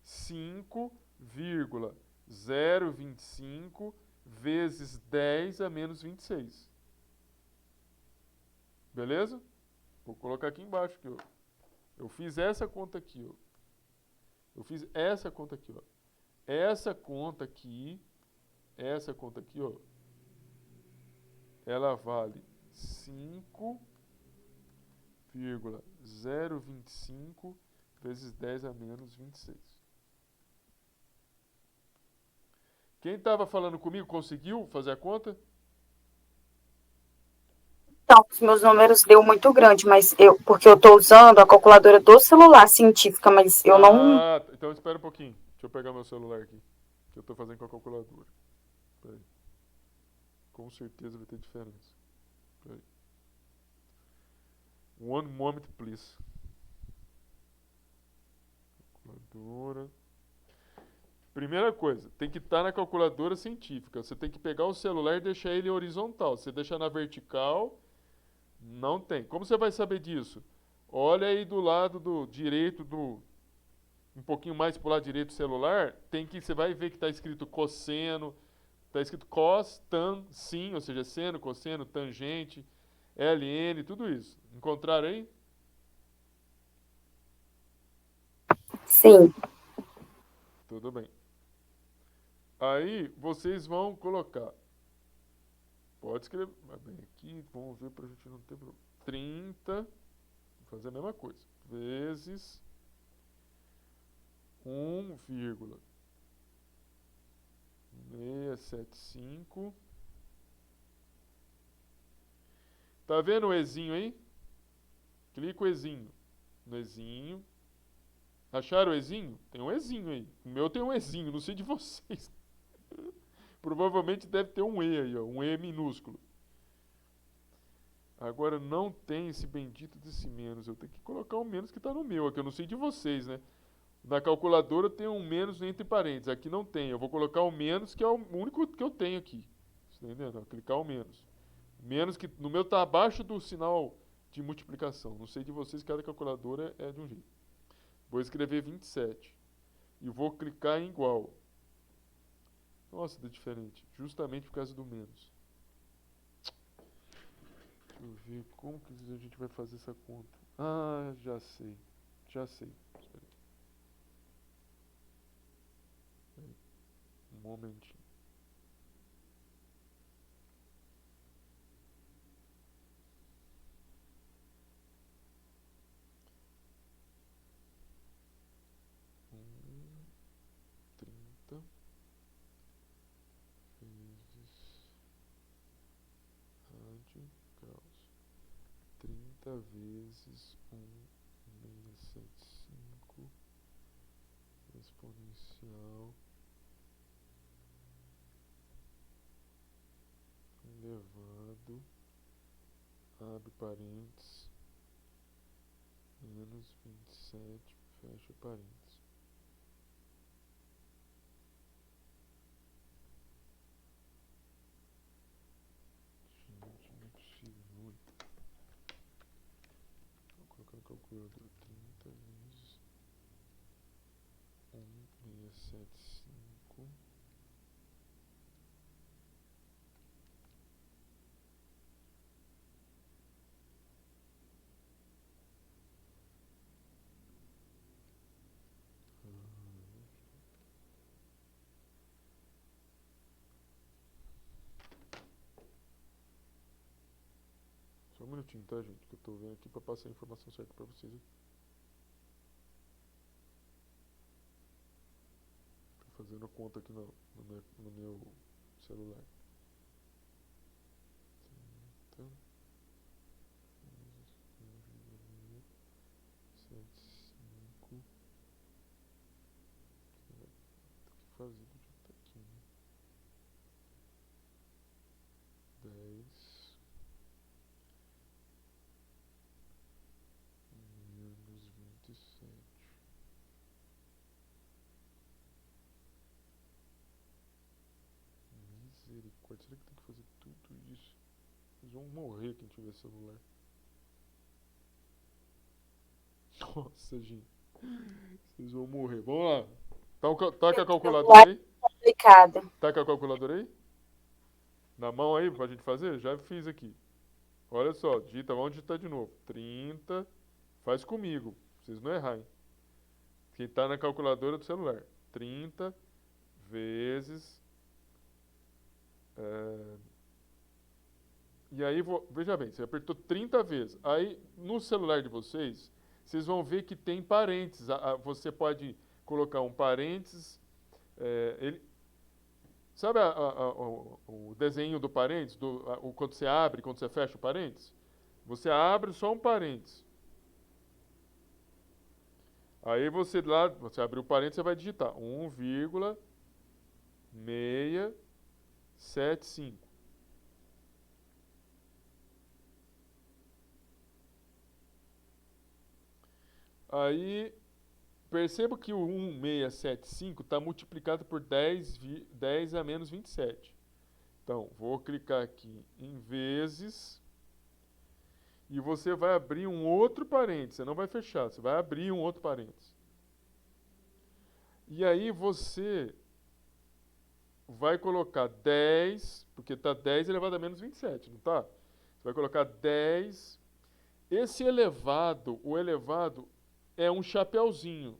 5,025 vezes 10 a menos 26. Beleza? Vou colocar aqui embaixo. Aqui, ó. Eu fiz essa conta aqui. Ó. Essa conta aqui, ó. Essa conta aqui, ó, ela vale 5,025 vezes 10 a menos 26. Quem estava falando comigo conseguiu fazer a conta? Então, os meus números deu muito grande, mas porque eu estou usando a calculadora do celular científica, mas eu não. Ah, então espera um pouquinho. Deixa eu pegar meu celular aqui, que eu estou fazendo com a calculadora. Peraí. Com certeza vai ter diferença. Peraí. One moment, please. Calculadora. Primeira coisa, tem que estar na calculadora científica. Você tem que pegar o celular e deixar ele horizontal. Se você deixar na vertical, não tem. Como você vai saber disso? Olha aí do lado do direito um pouquinho mais para o lado direito do celular, você vai ver que está escrito cosseno, está escrito cos, tan, sin, ou seja, seno, cosseno, tangente, ln, tudo isso. Encontraram aí? Sim. Tudo bem. Aí vocês vão colocar. Pode escrever. Vai bem aqui, vamos ver para a gente não ter problema. 30, vou fazer a mesma coisa, vezes 1,675. Tá vendo o Ezinho aí? Clica o Ezinho. No Ezinho. Acharam o Ezinho? Tem um Ezinho aí. O meu tem um Ezinho, não sei de vocês. Provavelmente deve ter um E aí, ó, um E minúsculo. Agora não tem esse bendito desse menos. Eu tenho que colocar o menos que está no meu aqui. Eu não sei de vocês, né? Na calculadora tem um menos entre parênteses. Aqui não tem. Eu vou colocar o menos, que é o único que eu tenho aqui. Você tá entendendo? Vou clicar o menos. Menos que no meu está abaixo do sinal de multiplicação. Não sei de vocês, cada calculadora é de um jeito. Vou escrever 27. E vou clicar em igual. Nossa, tá diferente. Justamente por causa do menos. Deixa eu ver como que a gente vai fazer essa conta. Ah, já sei. Já sei. Espera aí. Um momentinho. Trinta vezes graus. 30 vezes 1,675 exponencial elevado, abre parênteses, menos 27, fecha parênteses. Gente, não é possível, não. Vou colocar no calculador 30 vezes 1,675 Só um minutinho, tá, gente? Que eu tô vendo aqui pra passar a informação certa pra vocês aqui. Tô fazendo a conta aqui no meu celular. 30 vezes 1,75. Tem que fazer do jeito que tá aqui, né? 10 menos 27. Misericórdia, será que tem que fazer tudo isso? Eles vão morrer quem tiver celular. Nossa, gente. Vocês vão morrer. Vamos lá. Tá com a calculadora aí? Complicada. Tá com a calculadora aí? Na mão aí pra gente fazer? Já fiz aqui. Olha só, digita, vamos digitar de novo. 30, faz comigo, pra vocês não errarem. Quem tá na calculadora do celular. 30 vezes... E aí, veja bem, você apertou 30 vezes. Aí, no celular de vocês, vocês vão ver que tem parênteses. Você pode colocar um parênteses. Sabe o desenho do parênteses? Quando você abre, quando você fecha o parênteses? Você abre só um parênteses. Aí você abriu o parênteses, você vai digitar 1,675. Aí, perceba que o 1,675 está multiplicado por 10 a menos 27. Então, vou clicar aqui em vezes. E você vai abrir um outro parênteses. Você não vai fechar, você vai abrir um outro parênteses. E aí você vai colocar 10, porque está 10 elevado a menos 27, não está? Você vai colocar 10. Esse elevado, o elevado é um chapeuzinho.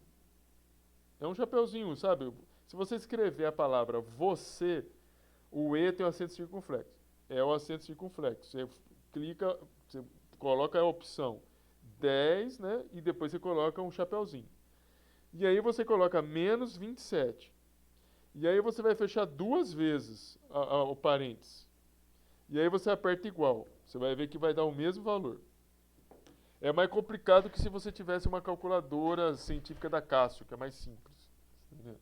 É um chapeuzinho, sabe? Se você escrever a palavra você, o E tem o acento circunflexo. É o acento circunflexo. Você clica, você coloca a opção 10, né? E depois você coloca um chapeuzinho. E aí você coloca menos 27. E aí você vai fechar duas vezes o parênteses. E aí você aperta igual. Você vai ver que vai dar o mesmo valor. É mais complicado que se você tivesse uma calculadora científica da Cássio, que é mais simples. Entendeu?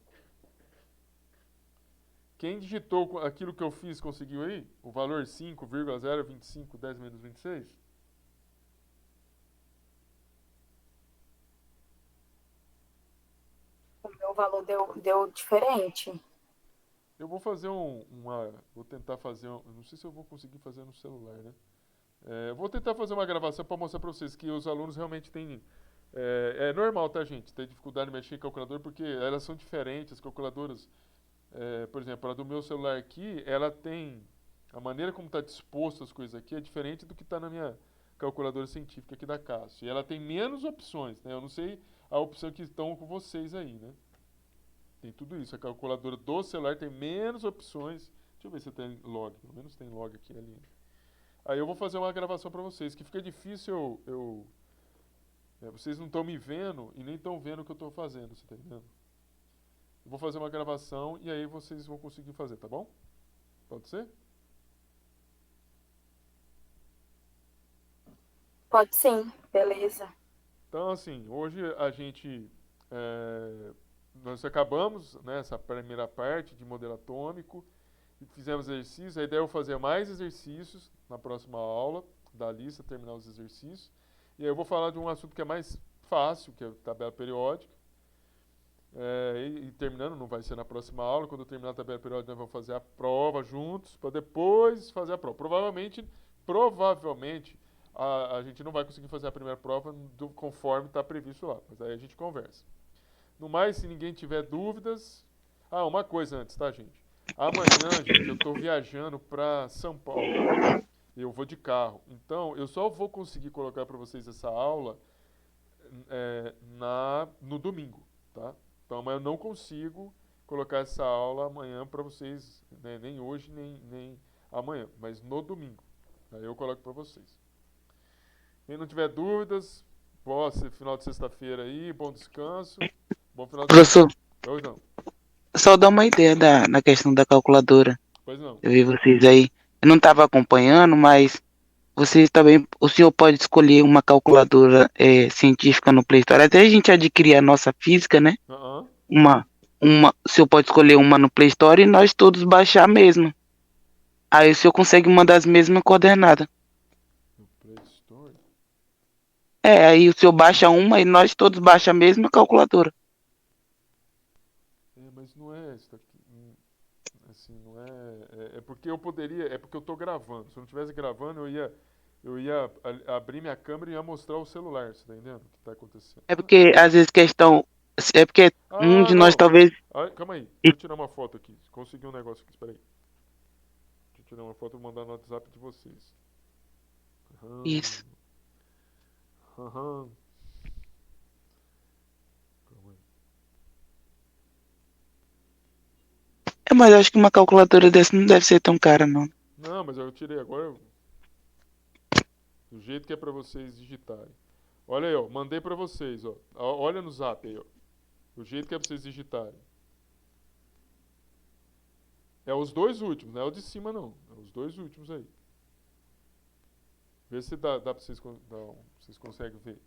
Quem digitou aquilo que eu fiz conseguiu aí? O valor 5,025, 10 menos 26? O meu valor deu diferente. Eu vou fazer vou tentar fazer, não sei se eu vou conseguir fazer no celular, né? Vou tentar fazer uma gravação para mostrar para vocês que os alunos realmente têm... É normal, tá, gente? Ter dificuldade de mexer em calculador porque elas são diferentes. As calculadoras, por exemplo, a do meu celular aqui, ela tem... A maneira como está disposto as coisas aqui é diferente do que está na minha calculadora científica aqui da Cássio. E ela tem menos opções, né? Eu não sei a opção que estão com vocês aí, né? Tem tudo isso. A calculadora do celular tem menos opções. Deixa eu ver se tem log. Pelo menos tem log aqui ali. Aí eu vou fazer uma gravação para vocês, que fica difícil vocês não estão me vendo e nem estão vendo o que eu estou fazendo, você tá entendendo? Eu vou fazer uma gravação e aí vocês vão conseguir fazer, tá bom? Pode ser? Pode sim, beleza. Então, assim, hoje nós acabamos, né, essa primeira parte de modelo atômico, e fizemos exercícios. A ideia é eu fazer mais exercícios na próxima aula da lista, terminar os exercícios. E aí eu vou falar de um assunto que é mais fácil, que é a tabela periódica. E terminando, não vai ser na próxima aula. Quando eu terminar a tabela periódica, nós vamos fazer a prova juntos, para depois fazer a prova. Provavelmente, a gente não vai conseguir fazer a primeira prova conforme está previsto lá. Mas aí a gente conversa. No mais, se ninguém tiver dúvidas... uma coisa antes, tá, gente? Amanhã, gente, eu estou viajando para São Paulo. Eu vou de carro. Então, eu só vou conseguir colocar para vocês essa aula no domingo, tá? Então, amanhã eu não consigo colocar essa aula amanhã para vocês, né? Nem hoje, nem amanhã, mas no domingo. Aí eu coloco para vocês. Quem não tiver dúvidas, bom final de sexta-feira aí, bom descanso, bom final de Professor, semana. Pois não. só dar uma ideia na questão da calculadora. Pois não. Eu vi vocês aí. Eu não estava acompanhando, mas vocês também. O senhor pode escolher uma calculadora científica no Play Store. Até a gente adquirir a nossa física, né? Aham. O senhor pode escolher uma no Play Store e nós todos baixar mesmo. Aí o senhor consegue mandar as mesmas coordenadas. No Play Store. Aí o senhor baixa uma e nós todos baixamos a mesma calculadora. Mas não é isso daqui. Assim, não é. É porque eu poderia. É porque eu tô gravando. Se eu não estivesse gravando, eu ia abrir minha câmera e ia mostrar o celular. Você tá entendendo o que tá acontecendo? É porque às vezes questão. É porque um de nós Não. talvez. Calma aí. Deixa eu tirar uma foto aqui. Consegui um negócio aqui. Espera aí. Deixa eu tirar uma foto e mandar no WhatsApp de vocês. Isso. Calma aí. Mas eu acho que uma calculadora dessa não deve ser tão cara, não. Não, mas eu tirei agora. Do jeito que é pra vocês digitarem. Olha aí, ó. Mandei pra vocês, ó. Olha no zap aí, ó. Do jeito que é pra vocês digitarem. É os dois últimos, não é o de cima, não. É os dois últimos aí. Vê se dá pra vocês, vocês conseguem ver.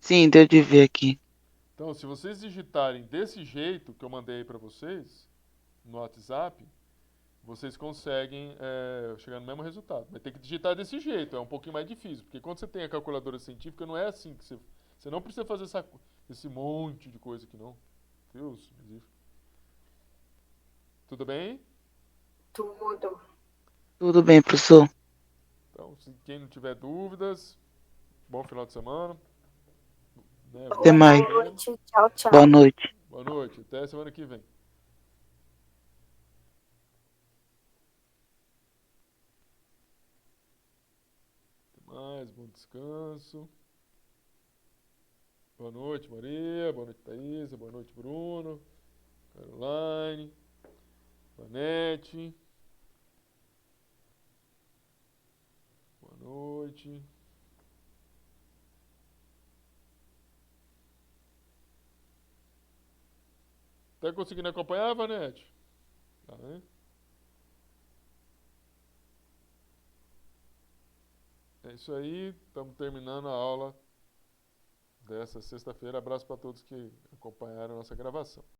Sim, deu de ver aqui. Então, se vocês digitarem desse jeito que eu mandei aí pra vocês, no WhatsApp, vocês conseguem chegar no mesmo resultado. Mas tem que digitar desse jeito, é um pouquinho mais difícil. Porque quando você tem a calculadora científica, não é assim que você não precisa fazer esse monte de coisa aqui, não. Deus, tudo bem? Tudo. Tudo bem, professor. Então, quem não tiver dúvidas, bom final de semana. Né? Até mais. Boa noite. Tchau, tchau. Boa noite. Boa noite. Até semana que vem. Até mais. Bom descanso. Boa noite, Maria. Boa noite, Thaisa. Boa noite, Bruno. Caroline. Vanete. Boa noite. Tá conseguindo acompanhar, Vanete? Tá, né? É isso aí, estamos terminando a aula dessa sexta-feira. Abraço para todos que acompanharam a nossa gravação.